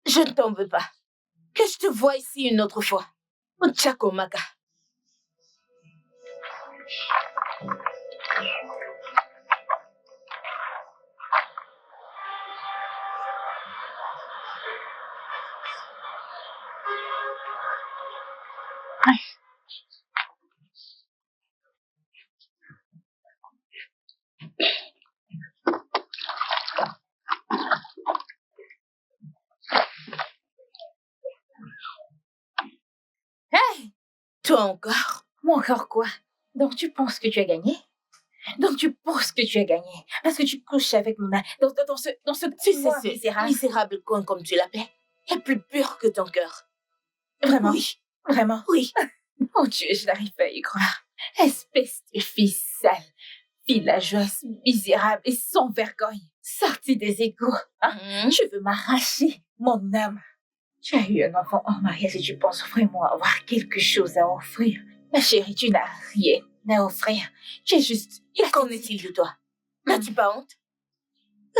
Je ne t'en veux pas. Que je te voie ici une autre fois. Chakomaka. Hey! Toi encore? Moi encore quoi? Donc tu penses que tu as gagné? Donc tu penses que tu as gagné parce que tu couches avec Mona dans ce Tu sais, coin ce misérable. misérable coin comme tu l'appelles est plus pur que ton cœur. Vraiment? Oui, Vraiment? oui. Mon Dieu, je n'arrive pas à y croire. Espèce de fille sale, villageoise, misérable et sans vergogne, sortie des égouts. Hein? Je veux m'arracher mon âme. Tu as eu un enfant en mariage et tu penses vraiment avoir quelque chose à offrir. Ma chérie, tu n'as rien à offrir. Tu es juste... Et qu'en est-il de toi? N'as-tu pas honte?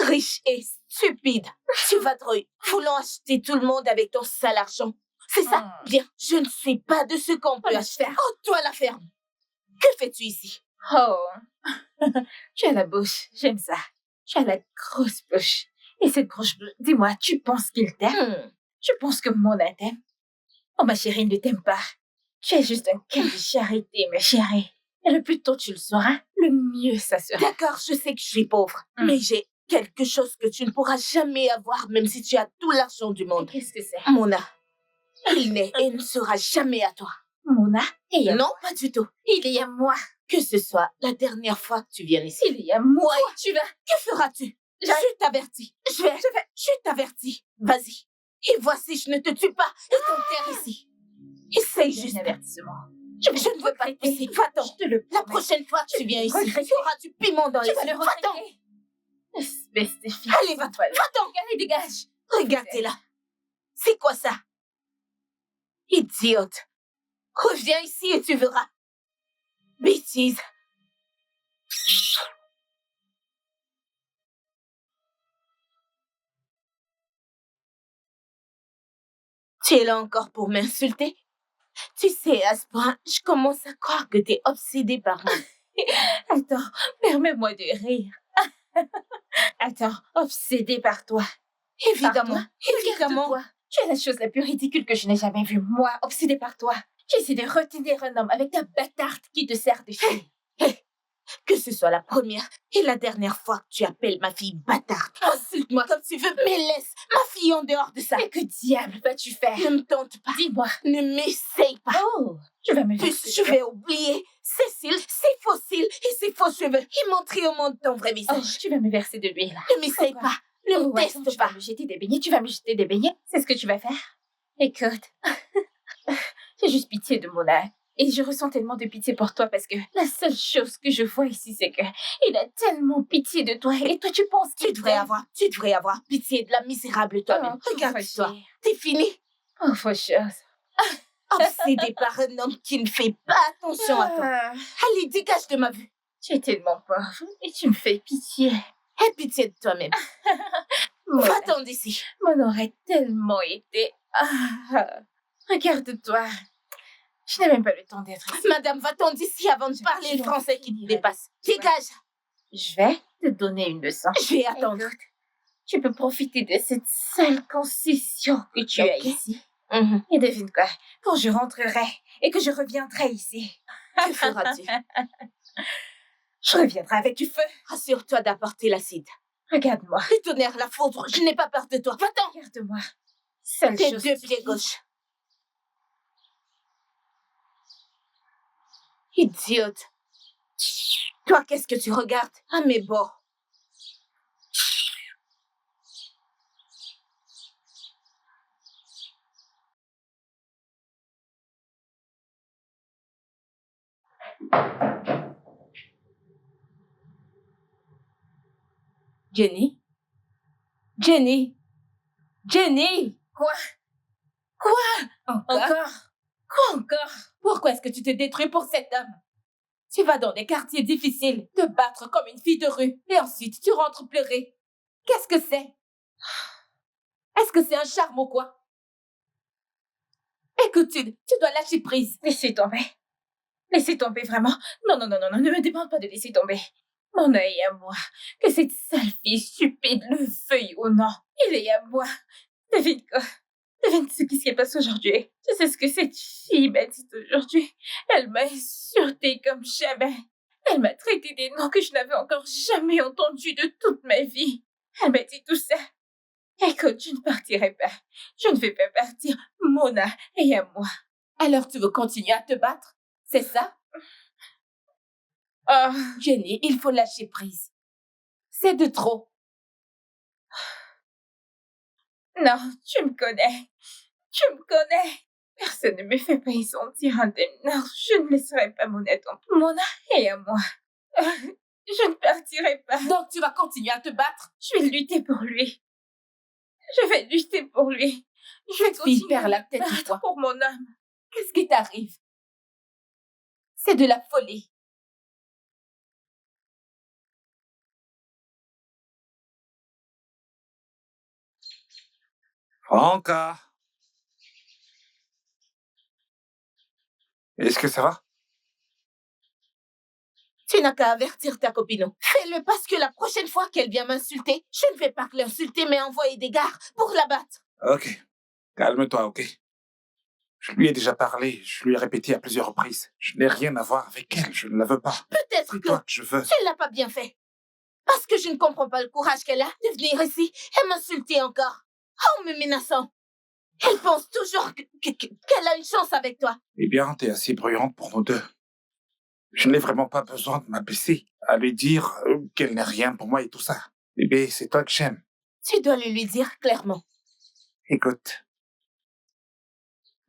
Riche et stupide. Tu vas te voulant acheter tout le monde avec ton sale argent. C'est ça? Bien, je ne sais pas de ce qu'on peut la acheter. ferme. Oh, toi, la ferme. Que fais-tu ici? Oh, tu as la bouche, j'aime ça. Tu as la grosse bouche. Et cette grosse bouche, dis-moi, tu penses qu'il t'aime? Tu penses que Mona t'aime? Oh, ma chérie, il ne t'aime pas. Tu es juste un cœur de charité, ma chérie. Et le plus tôt tu le sauras, le mieux ça sera. D'accord, je sais que je suis pauvre, mais j'ai quelque chose que tu ne pourras jamais avoir, même si tu as tout l'argent du monde. Qu'est-ce que c'est? Mona, il n'est et ne sera jamais à toi. Mona et à Non, moi. pas du tout. Il est à moi. Que ce soit la dernière fois que tu viens ici. Il est à moi. Et tu vas... Que feras-tu? Je t'avertis. Je t'avertis. Vas-y. Et voici, je ne te tue pas et t'enterre ici. Essaye juste. Un avertissement. Je ne veux pas te pousser. Va-t'en. Je te le La promets. prochaine fois que tu viens ici, regretter. tu auras du piment dans les Tu vas yeux. le Va-t'en. regretter. Espèce de fille. Allez, va-toi. Va-t'en. Allez, dégage. Regarde, t'es là. C'est quoi ça? Idiote. Reviens ici et tu verras. Bêtise. Tu es là encore pour m'insulter? Tu sais, à ce point, je commence à croire que t'es obsédée par moi. Attends, permets-moi de rire. Attends, obsédée par toi. Évidemment, évidemment. Regarde-toi. Tu es la chose la plus ridicule que je n'ai jamais vue. Moi, obsédée par toi. Tu essaies de retenir un homme avec ta bâtarde qui te sert de fille. Que ce soit la première et la dernière fois que tu appelles ma fille bâtarde. Insulte-moi comme tu veux, mais laisse ma fille en dehors de ça. Mais que diable vas-tu faire? Ne me tente pas. Dis-moi. Ne m'essaye pas. Oh, je vais me Plus je vais oublier Cécile, ses fossiles et ses faux cheveux et montrer au monde ton vrai Oh, visage. tu vas me verser de l'huile. Ne m'essaye pas. Ne me attends, teste tu pas. vas me jeter des beignets. Tu vas me jeter des beignets. C'est ce que tu vas faire? Écoute, j'ai juste pitié de Mona. Et je ressens tellement de pitié pour toi parce que la seule chose que je vois ici, c'est que il a tellement pitié de toi. Et toi, tu penses Tu devrais avoir pitié de la misérable toi-même. Regarde-toi. T'es fini. Oh, faucheuse. Obsédée par un homme qui ne fait pas attention à toi. Allez, dégage de ma vue. Tu es tellement pauvre et tu me fais pitié. Aie pitié de toi-même. Va-t'en d'ici. Mon aurait tellement été. Ah, regarde-toi. Je n'ai même pas le temps d'être ici. Madame, va-t'en d'ici avant de parler le français qui te dépasse. Dégage. Je vais te donner une leçon. Je vais attendre. Écoute, tu peux profiter de cette seule concession que tu as ici. Et devine quoi? Quand je rentrerai et que je reviendrai ici, Que feras-tu? je reviendrai avec du feu. Rassure-toi d'apporter l'acide. Regarde-moi. Et tonnerre, la foudre, je n'ai pas peur de toi. Va-t'en. Regarde-moi. Seule Tes chose 2 qui pieds compte. gauche. Idiote. Toi, qu'est-ce que tu regardes? Ah, mais bon. Jenny? Jenny? Jenny? Quoi? Encore? Quoi encore? Pourquoi est-ce que tu te détruis pour cet homme? Tu vas dans des quartiers difficiles, te battre comme une fille de rue, et ensuite tu rentres pleurer. Qu'est-ce que c'est? Est-ce que c'est un charme ou quoi? Écoute, tu dois lâcher prise. Laissez tomber. Laissez tomber, vraiment. Non, ne me demande pas de laisser tomber. Mon œil à moi. Que cette sale fille stupide le veuille ou non. Il est à moi. Devine quoi? Devine ce qui s'est passé aujourd'hui. Tu sais ce que cette fille m'a dit aujourd'hui. Elle m'a insultée comme jamais. Elle m'a traité des noms que je n'avais encore jamais entendus de toute ma vie. Elle m'a dit tout ça. Écoute, je ne partirai pas. Je ne vais pas partir. Mona est à moi. Alors tu veux continuer à te battre? C'est ça? Oh, Jenny, il faut lâcher prise. C'est de trop. non, tu me connais. Tu me connais. Personne ne me fait pas y sentir indemne. Non, je ne laisserai pas Mona tomber. Mona est à moi. Je ne partirai pas. Donc tu vas continuer à te battre? Je vais lutter pour lui. Je vais lutter pour lui. Je vais Cette fille continuer perd la à me tête une battre fois. pour mon homme. Qu'est-ce qui t'arrive? C'est de la folie. Franca, est-ce que ça va? Tu n'as qu'à avertir ta copine. Fais-le parce que la prochaine fois qu'elle vient m'insulter, je ne vais pas que l'insulter mais envoyer des gars pour la battre. Ok, calme-toi, ok? Je lui ai déjà parlé, je lui ai répété à plusieurs reprises. Je n'ai rien à voir avec elle, je ne la veux pas. Peut-être C'est que toi que je veux. tu ne l'as pas bien fait. Parce que je ne comprends pas le courage qu'elle a de venir ici et m'insulter encore. En me menaçant. Elle pense toujours qu'elle a une chance avec toi. Eh bien, t'es assez bruyante pour nous deux. Je n'ai vraiment pas besoin de m'abaisser à lui dire qu'elle n'est rien pour moi et tout ça. Bébé, c'est toi que j'aime. Tu dois le lui dire clairement. Écoute,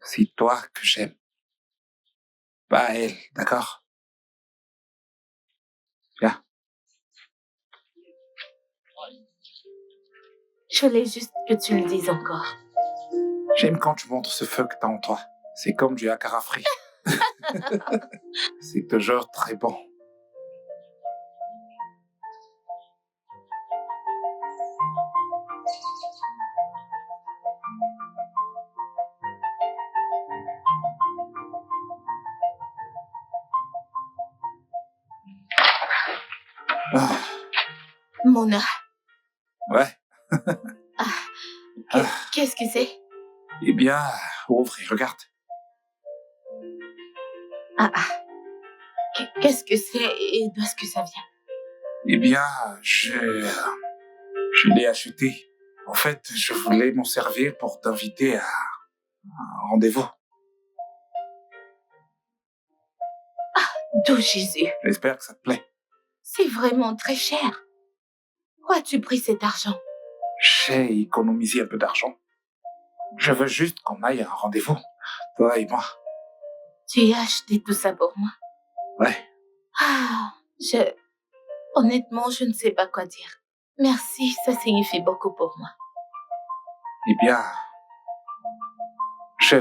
c'est toi que j'aime. Pas elle, d'accord? Viens. Je voulais juste que tu le dises encore. J'aime quand tu montres ce feu que t'as en toi. C'est comme du akara frit. C'est toujours très bon. Ah, Mona, ouais. qu'est-ce que c'est? Eh bien, ouvre et regarde. Qu'est-ce que c'est et d'où est-ce que ça vient? Eh bien, je l'ai acheté. En fait, je voulais m'en servir pour t'inviter à un rendez-vous. D'où Jésus? J'espère que ça te plaît. C'est vraiment très cher. Où as-tu pris cet argent? J'ai économisé un peu d'argent. Je veux juste qu'on aille à un rendez-vous, toi et moi. Tu as acheté tout ça pour moi? Ouais. Honnêtement, je ne sais pas quoi dire. Merci, ça signifie beaucoup pour moi. Eh bien, je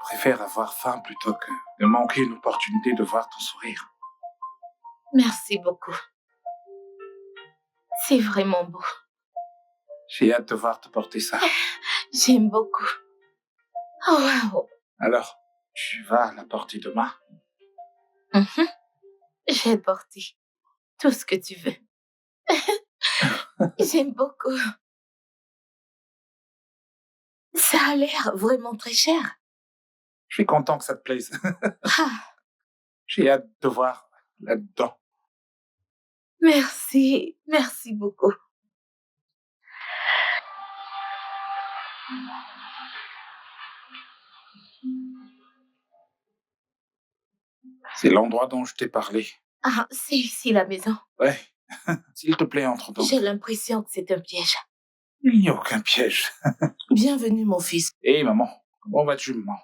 préfère avoir faim plutôt que de manquer une opportunité de voir ton sourire. Merci beaucoup. C'est vraiment beau. J'ai hâte de voir te porter ça. J'aime beaucoup. Oh, wow. Alors, Tu vas la porter demain. Mhm. Je vais porter tout ce que tu veux. J'aime beaucoup. Ça a l'air vraiment très cher. Je suis content que ça te plaise. Ah, J'ai hâte de voir là-dedans. merci. Merci beaucoup. C'est l'endroit dont je t'ai parlé. Ah, c'est ici la maison. Ouais. S'il te plaît, entre donc. J'ai l'impression que c'est un piège. Il n'y a aucun piège. Bienvenue, mon fils. Hé, maman. Comment vas-tu, maman?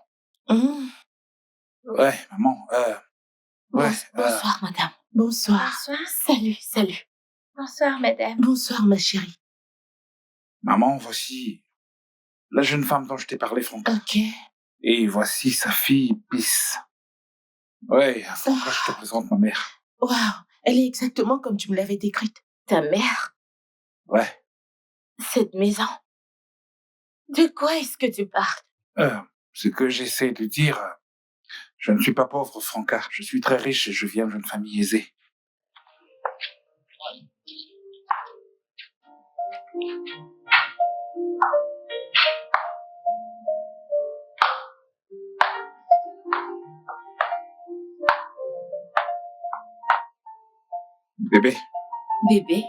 Hum, Ouais, maman. Ouais. Bonsoir, madame. Bonsoir. Bonsoir. Salut. Bonsoir, madame. Bonsoir, ma chérie. Maman, voici la jeune femme dont je t'ai parlé, Franca. Ok. Et voici sa fille, Bis. Ouais, Franca, je te présente ma mère. Waouh, elle est exactement comme tu me l'avais décrite. Ta mère, Ouais. cette maison. De quoi est-ce que tu parles? Ce que j'essaie de dire, je ne suis pas pauvre, Franca. Je suis très riche et je viens d'une famille aisée. Bébé, Bébé,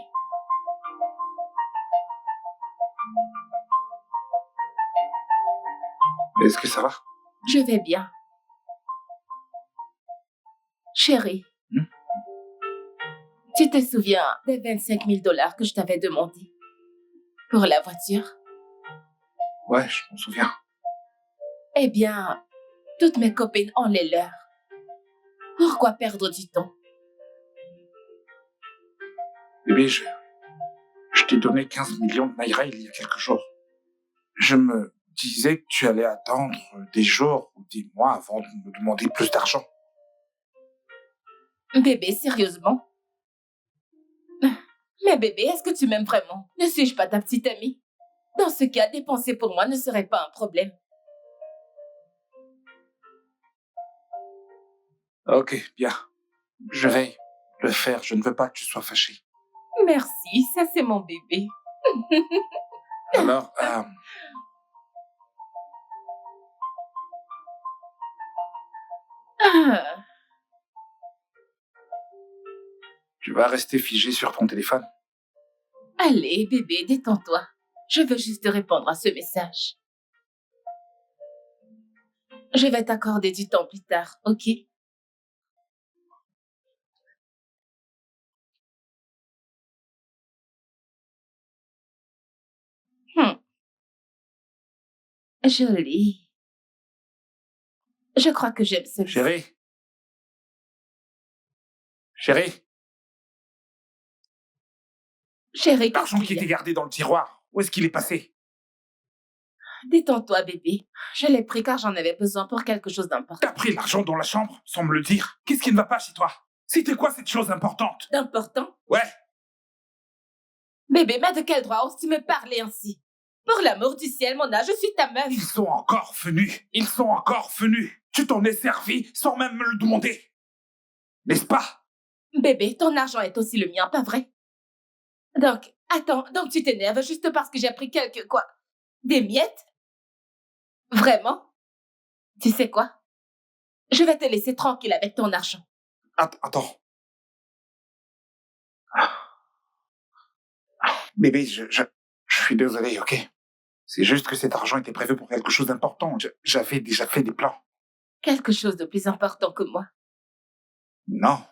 est-ce que ça va? je vais bien. Chérie, Hmm? tu te souviens des 25 000 $ que je t'avais demandé pour la voiture? Ouais, je m'en souviens. Eh bien, toutes mes copines ont les leurs. Pourquoi perdre du temps? Bébé, je t'ai donné 15 millions de naira il y a quelques jours. Je me disais que tu allais attendre des jours ou des mois avant de me demander plus d'argent. Bébé, sérieusement? Mais bébé, est-ce que tu m'aimes vraiment? Ne suis-je pas ta petite amie? Dans ce cas, dépenser pour moi ne serait pas un problème. Ok, bien. Je vais le faire. Je ne veux pas que tu sois fâché. Merci, ça c'est mon bébé. Alors, Ah, tu vas rester figé sur ton téléphone. allez, bébé, détends-toi. Je veux juste te répondre à ce message. Je vais t'accorder du temps plus tard, ok? Hmm. Joli. Je crois que j'aime ce... Chérie? Chérie? Chérie, L'argent qu'est-ce qui qu'il y était a? gardé dans le tiroir, où est-ce qu'il est passé? Détends-toi, bébé. Je l'ai pris car j'en avais besoin pour quelque chose d'important. T'as pris l'argent dans la chambre sans me le dire. Qu'est-ce qui ne va pas chez toi? C'était quoi cette chose importante? D'important? Ouais, Bébé, mais de quel droit oses-tu me parler ainsi? Pour l'amour du ciel, mon âge, je suis ta meuf. ils sont encore venus. Ils sont encore venus. Tu t'en es servi sans même me le demander. N'est-ce pas? Bébé, ton argent est aussi le mien, pas vrai? Donc, attends, donc tu t'énerves juste parce que j'ai pris quelques... quoi? Des miettes? Vraiment? Tu sais quoi? Je vais te laisser tranquille avec ton argent. Attends. Bébé, je suis désolé, ok? C'est juste que cet argent était prévu pour quelque chose d'important. J'avais déjà fait des plans. Quelque chose de plus important que moi. Non.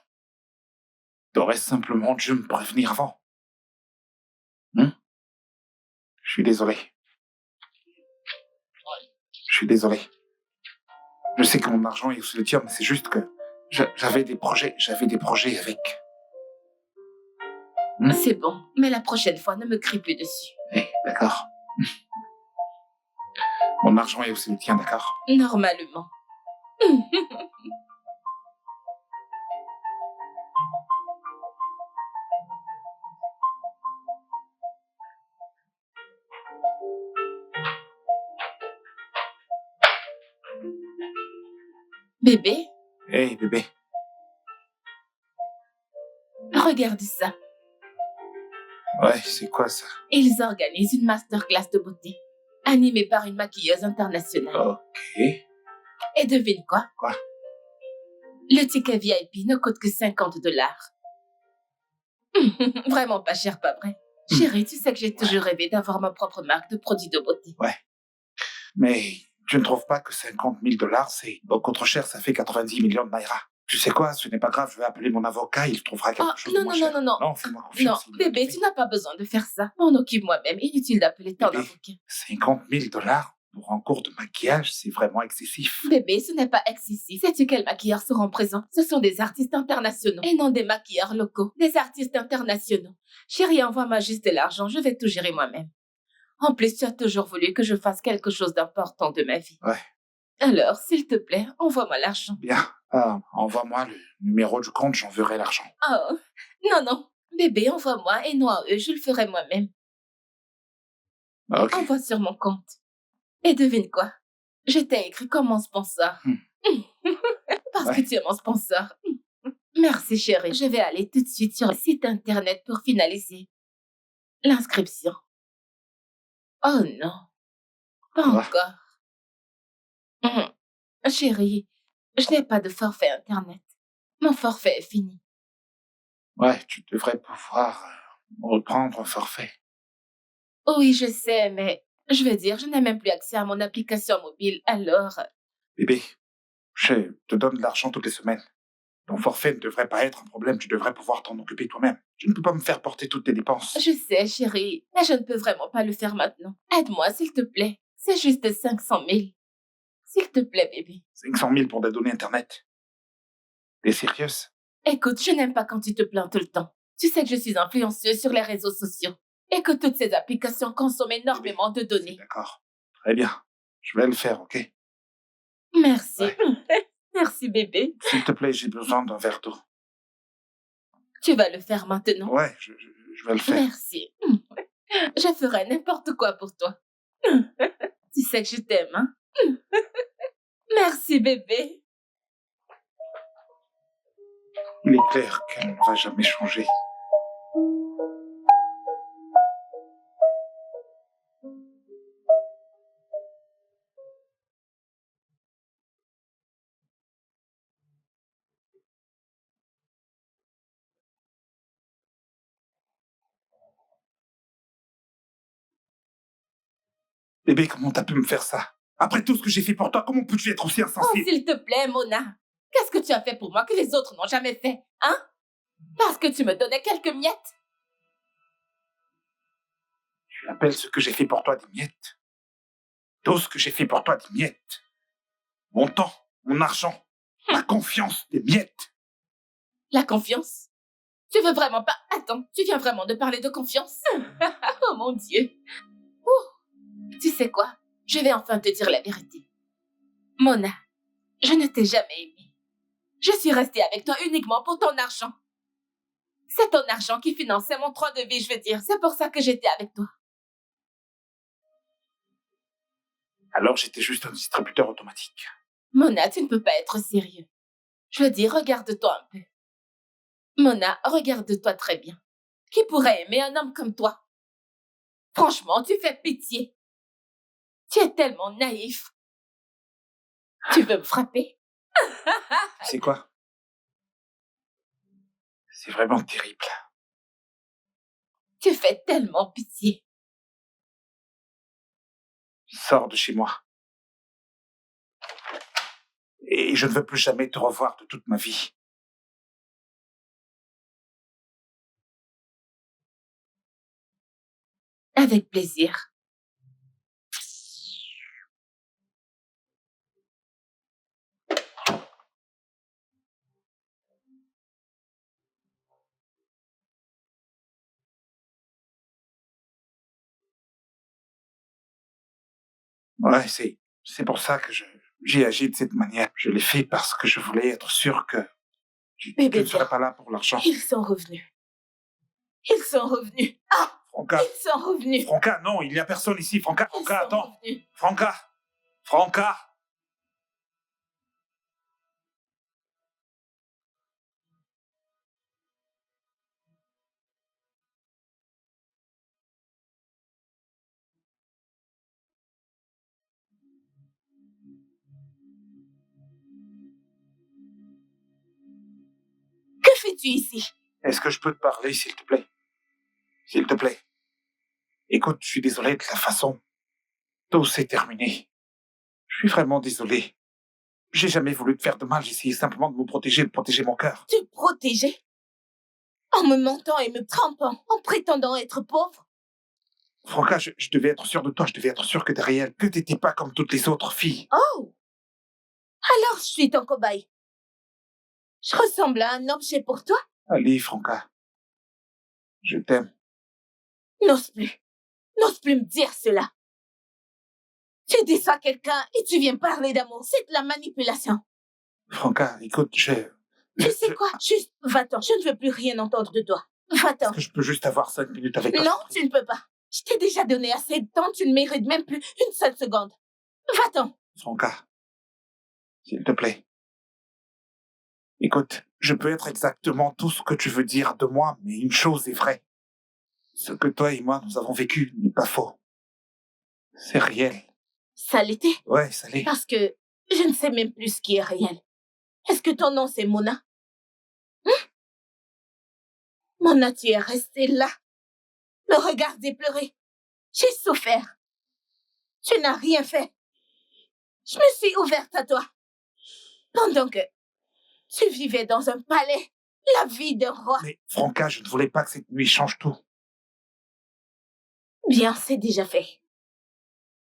T'aurais simplement dû me prévenir avant. Je suis désolé. Je suis désolé. Je sais que mon argent est aussi le tien, mais c'est juste que j'avais des projets avec. C'est bon, mais la prochaine fois, ne me crie plus dessus. D'accord. Mon argent est aussi le tien, d'accord? Normalement. Bébé, Hey, bébé. regarde ça. Ouais, c'est quoi ça? Ils organisent une masterclass de beauté, animée par une maquilleuse internationale. Ok. Et devine quoi? Quoi? Le ticket VIP ne coûte que $50. Vraiment pas cher, pas vrai? Chérie, tu sais que j'ai toujours rêvé d'avoir ma propre marque de produits de beauté. Mais tu ne trouves pas que 50 000 $, c'est beaucoup trop cher, ça fait 90 millions de naira. Tu sais quoi, ce n'est pas grave, je vais appeler mon avocat, il trouvera quelque Oh, chose de non, moins non, cher. non, non, non. Non, fais-moi Non, confiance. il bébé, le tu fait. n'as pas besoin de faire ça. M'en occupe moi-même. Inutile d'appeler ton Bébé. avocat. 50 000 $ pour un cours de maquillage, c'est vraiment excessif. Bébé, ce n'est pas excessif. Sais-tu quels maquilleurs seront présents? Ce sont des artistes internationaux et non des maquilleurs locaux. Des artistes internationaux. Chérie, envoie-moi juste de l'argent, je vais tout gérer moi-même. En plus, tu as toujours voulu que je fasse quelque chose d'important de ma vie. Ouais. Alors, s'il te plaît, envoie-moi l'argent. Bien, envoie-moi le numéro du compte, j'enverrai l'argent. Oh, non, non. Bébé, envoie-moi et non à eux, je le ferai moi-même. Ok. Envoie sur mon compte. Et devine quoi? Je t'ai écrit comme mon sponsor. Parce Ouais. que tu es mon sponsor. Merci chérie. Je vais aller tout de suite sur le site internet pour finaliser l'inscription. Oh non, pas Ouais. encore. Chérie, je n'ai pas de forfait internet. Mon forfait est fini. Ouais, tu devrais pouvoir reprendre un forfait. Oui, je sais, mais je veux dire, je n'ai même plus accès à mon application mobile, alors... Bébé, je te donne de l'argent toutes les semaines. Ton forfait ne devrait pas être un problème, tu devrais pouvoir t'en occuper toi-même. Je ne peux pas me faire porter toutes tes dépenses. Je sais, chérie, mais je ne peux vraiment pas le faire maintenant. Aide-moi, s'il te plaît. C'est juste 500 000. S'il te plaît, bébé. 500 000 pour des données Internet. T'es sérieuse? Écoute, je n'aime pas quand tu te plains tout le temps. Tu sais que je suis influenceuse sur les réseaux sociaux et que toutes ces applications consomment énormément de données. D'accord. Très bien. Je vais le faire, ok? Merci. Ouais. Merci, bébé. S'il te plaît, j'ai besoin d'un verre d'eau. Tu vas le faire maintenant. Ouais, je vais le faire. Merci. Je ferai n'importe quoi pour toi. Tu sais que je t'aime, hein? Merci, bébé. Il est clair qu'elle ne va jamais changer. Bébé, comment t'as pu me faire ça? Après tout ce que j'ai fait pour toi, comment peux-tu être aussi Oh, insensible? s'il te plaît, Mona. Qu'est-ce que tu as fait pour moi que les autres n'ont jamais fait, hein? Parce que tu me donnais quelques miettes. Tu appelles ce que j'ai fait pour toi des miettes? Tout ce que j'ai fait pour toi des miettes. Mon temps, mon argent, ma confiance, des miettes. La confiance? Tu veux vraiment pas... Attends, tu viens vraiment de parler de confiance? Oh mon Dieu. Ouh. Tu sais quoi? Je vais enfin te dire la vérité. Mona, je ne t'ai jamais aimée. Je suis restée avec toi uniquement pour ton argent. C'est ton argent qui finançait mon train de vie, je veux dire. C'est pour ça que j'étais avec toi. Alors j'étais juste un distributeur automatique. Mona, tu ne peux pas être sérieux. Je veux dire, regarde-toi un peu. Mona, regarde-toi très bien. Qui pourrait aimer un homme comme toi? Franchement, tu fais pitié. Tu es tellement naïf. Tu veux me frapper? C'est quoi? C'est vraiment terrible. Tu fais tellement pitié. Sors de chez moi. Et je ne veux plus jamais te revoir de toute ma vie. Avec plaisir. Ouais, c'est pour ça que j'ai agi de cette manière. Je l'ai fait parce que je voulais être sûr que tu Bébé, ne serais viens. pas là pour l'argent. Ils sont revenus. Ils sont revenus. Ah, Franca, ils sont revenus. Franca, non, il n'y a personne ici. Franca, Ils Franca, sont attends. revenus. Franca, Franca. fais-tu ici? Est-ce que je peux te parler, s'il te plaît? S'il te plaît. Écoute, je suis désolé de la façon. Tout s'est terminé. Je suis vraiment désolé. J'ai jamais voulu te faire de mal, j'essayais simplement de me protéger, de protéger mon cœur. Te protéger? En me mentant et me trompant, en prétendant être pauvre? Franca, je devais être sûr de toi, je devais être sûr que t'es réel, que t'étais pas comme toutes les autres filles. Oh! Alors je suis ton cobaye. Je ressemble à un objet pour toi? Allez, Franca. Je t'aime. N'ose plus me dire cela. Tu déçois quelqu'un et tu viens parler d'amour. C'est de la manipulation. Franca, écoute, Tu sais quoi? Juste, va-t'en. Je ne veux plus rien entendre de toi. Va-t'en. Est-ce que je peux juste avoir 5 minutes avec toi? Non, tu ne peux pas. Je t'ai déjà donné assez de temps. Tu ne mérites même plus une seule seconde. Va-t'en. Franca, s'il te plaît. Écoute, je peux être exactement tout ce que tu veux dire de moi, mais une chose est vraie. Ce que toi et moi nous avons vécu n'est pas faux. C'est réel. Ça l'était. Ouais, ça l'est. Parce que je ne sais même plus ce qui est réel. Est-ce que ton nom c'est Mona? Mona, tu es restée là, me regarder pleurer. J'ai souffert. Tu n'as rien fait. Je me suis ouverte à toi. Pendant que tu vivais dans un palais, la vie d'un roi. Mais Franca, je ne voulais pas que cette nuit change tout. Bien, c'est déjà fait.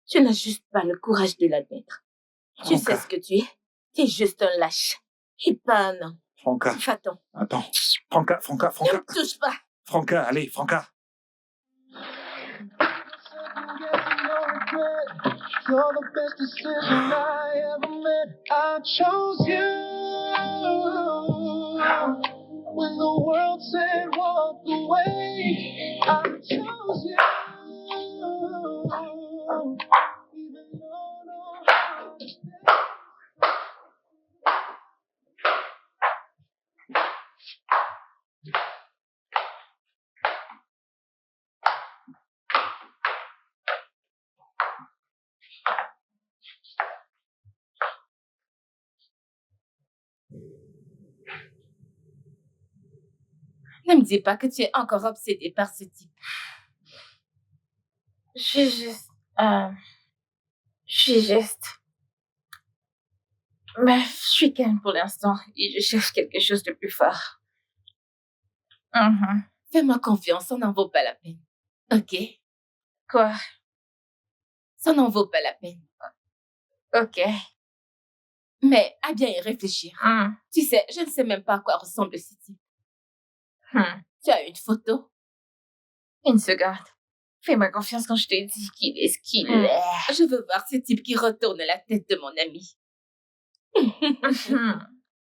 Tu n'as juste pas le courage de l'admettre. Tu Franca, sais ce que tu es. Tu es juste un lâche. Et pas un homme. Franca, Va-t'en. attends. Franca, Ne Franca. me touche pas. Franca, allez, Franca. You're the best decision I ever made. I chose you when the world said walk away. I chose you, even though no one understands. Ne me dis pas que tu es encore obsédée par ce type. Je suis juste... Mais je suis calme pour l'instant et je cherche quelque chose de plus fort. Fais-moi confiance, ça n'en vaut pas la peine. Ok? Quoi? Ça n'en vaut pas la peine. Ok. Mais à bien y réfléchir. Tu sais, je ne sais même pas à quoi ressemble ce type. Tu as une photo? Une seconde. Fais-moi confiance quand je te dis qu'il est ce qu'il est. Je veux voir ce type qui retourne la tête de mon ami.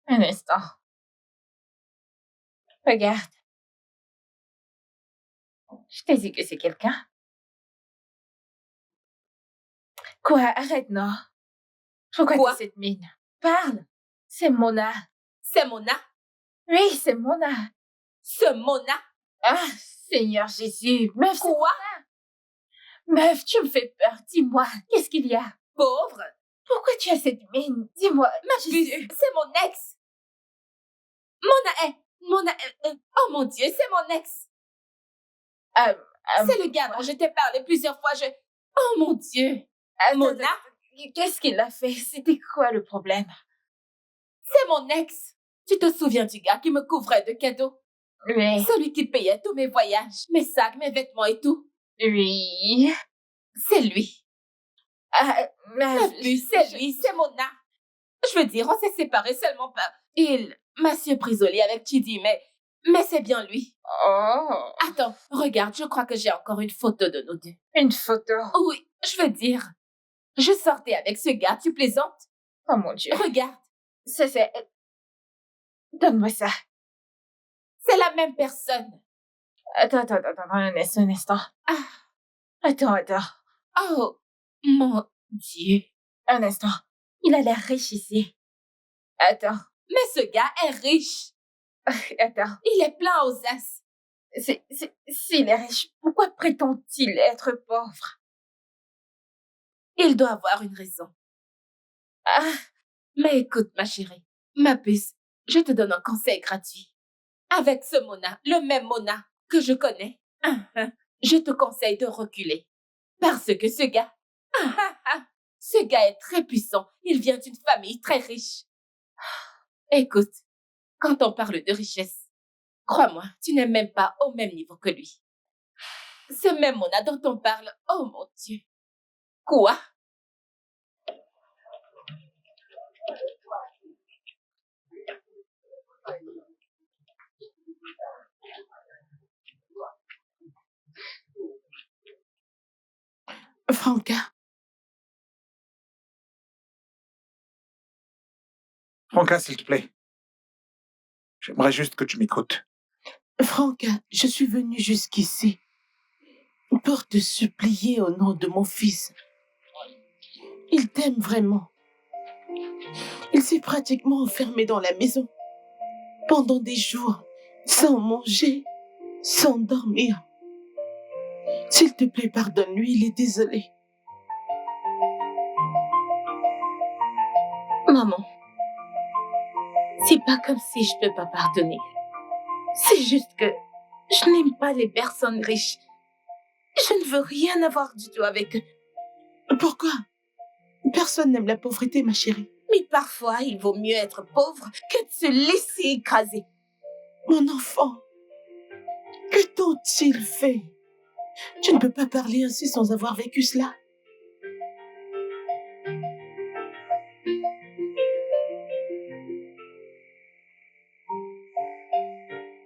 Un instant. Regarde. Je t'ai dit que c'est quelqu'un. Quoi? Arrête, non. Pourquoi Quoi? t'as cette mine? Parle. C'est Mona. C'est Mona? Oui, c'est Mona. Ce Mona? Ah, Seigneur Jésus. Meuf, c'est Quoi? Mona. Meuf, tu me fais peur. Dis-moi, qu'est-ce qu'il y a? Pauvre? Pourquoi tu as cette mine? Dis-moi, Jésus. C'est mon ex. Oh mon Dieu, c'est mon ex. C'est le gars dont je t'ai parlé plusieurs fois. Oh mon Dieu. Mona? Qu'est-ce qu'il a fait? C'était quoi le problème? C'est mon ex. Tu te souviens du gars qui me couvrait de cadeaux? Oui. Celui qui payait tous mes voyages, mes sacs, mes vêtements et tout. Oui. C'est lui. C'est lui, c'est Mona. Je veux dire, on s'est séparés seulement pas. Il m'a surprisé avec Chidi, mais c'est bien lui. Oh. Attends, regarde, je crois que j'ai encore une photo de nous deux. Une photo? Oui, je veux dire, je sortais avec ce gars, tu plaisantes? Oh mon Dieu. Regarde. C'est... Donne-moi ça. C'est la même personne. Attends, un instant. Ah. Attends. Oh, mon Dieu. Un instant. Il a l'air riche ici. Attends. Mais ce gars est riche. Attends. Il est plein aux as. S'il est riche, pourquoi prétend-il être pauvre? Il doit avoir une raison. Ah, mais écoute, ma chérie, ma puce, je te donne un conseil gratuit. avec ce Mona, le même Mona que je connais, je te conseille de reculer. Parce que ce gars est très puissant. Il vient d'une famille très riche. Écoute, quand on parle de richesse, crois-moi, tu n'es même pas au même niveau que lui. Ce même Mona dont on parle, oh mon Dieu. Quoi? Franca, Franca, s'il te plaît. J'aimerais juste que tu m'écoutes. Franca, je suis venue jusqu'ici pour te supplier au nom de mon fils. Il t'aime vraiment. Il s'est pratiquement enfermé dans la maison pendant des jours, sans manger, sans dormir. S'il te plaît, pardonne-lui, il est désolé. Maman, c'est pas comme si je peux pas pardonner. C'est juste que je n'aime pas les personnes riches. Je ne veux rien avoir du tout avec eux. Pourquoi? Personne n'aime la pauvreté, ma chérie. Mais parfois, il vaut mieux être pauvre que de se laisser écraser. Mon enfant, que t'ont-ils fait? Tu ne peux pas parler ainsi sans avoir vécu cela.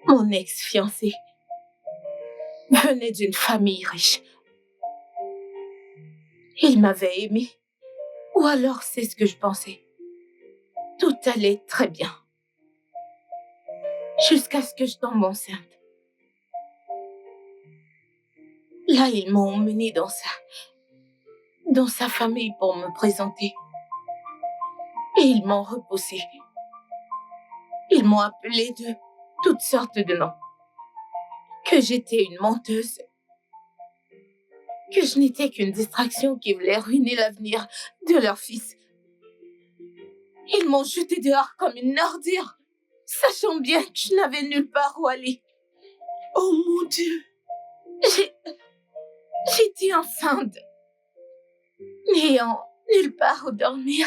Mon ex-fiancé venait d'une famille riche. Il m'avait aimée. Ou alors c'est ce que je pensais. Tout allait très bien. Jusqu'à ce que je tombe enceinte. Là, ils m'ont emmenée dans sa famille pour me présenter. Et ils m'ont repoussée. Ils m'ont appelée de toutes sortes de noms. Que j'étais une menteuse. Que je n'étais qu'une distraction qui voulait ruiner l'avenir de leur fils. Ils m'ont jetée dehors comme une ordure, sachant bien que je n'avais nulle part où aller. Oh mon Dieu! J'étais enceinte. N'ayant nulle part où dormir.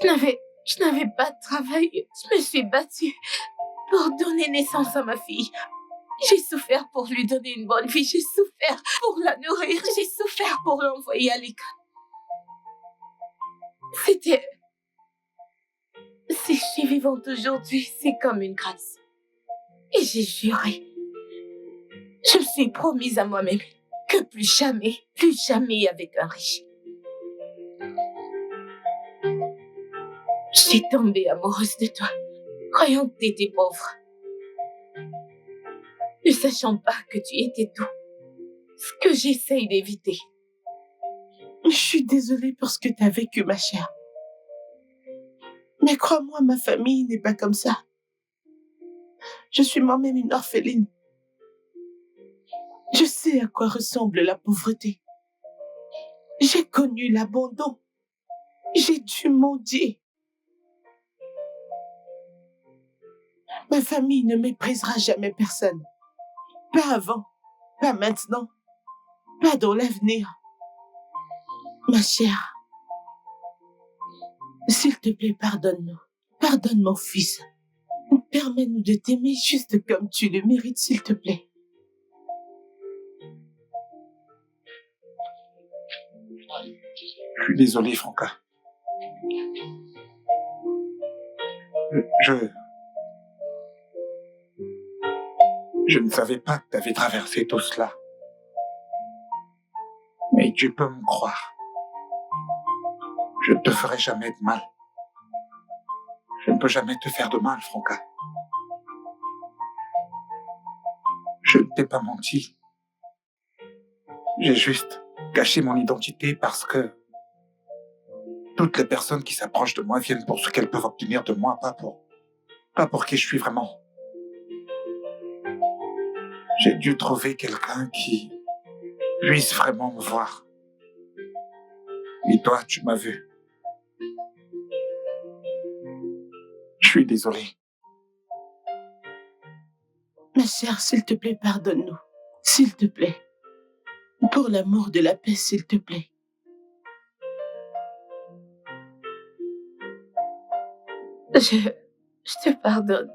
Je n'avais pas de travail. Je me suis battue pour donner naissance à ma fille. J'ai souffert pour lui donner une bonne vie. J'ai souffert pour la nourrir. J'ai souffert pour l'envoyer à l'école. Si je suis vivante aujourd'hui, c'est comme une grâce. Et j'ai juré. Je me suis promise à moi-même que plus jamais avec un riche. J'ai tombé amoureuse de toi, croyant que t'étais pauvre. Ne sachant pas que tu étais tout. Ce que j'essaye d'éviter. Je suis désolée pour ce que tu as vécu, ma chère. Mais crois-moi, ma famille n'est pas comme ça. Je suis moi-même une orpheline. Je sais à quoi ressemble la pauvreté. J'ai connu l'abandon. J'ai dû mendier. Ma famille ne méprisera jamais personne. Pas avant, pas maintenant, pas dans l'avenir. Ma chère, s'il te plaît, pardonne-nous. Pardonne mon fils. Permets-nous de t'aimer juste comme tu le mérites, s'il te plaît. Je suis désolé, Franca. Je ne savais pas que tu avais traversé tout cela. Mais tu peux me croire. Je ne te ferai jamais de mal. Je ne peux jamais te faire de mal, Franca. Je ne t'ai pas menti. J'ai juste caché mon identité parce que toutes les personnes qui s'approchent de moi viennent pour ce qu'elles peuvent obtenir de moi, pas pour qui je suis vraiment. J'ai dû trouver quelqu'un qui puisse vraiment me voir. Et toi, tu m'as vu. Je suis désolé. Ma chère, s'il te plaît, pardonne-nous. S'il te plaît. Pour l'amour de la paix, s'il te plaît. Je te pardonne.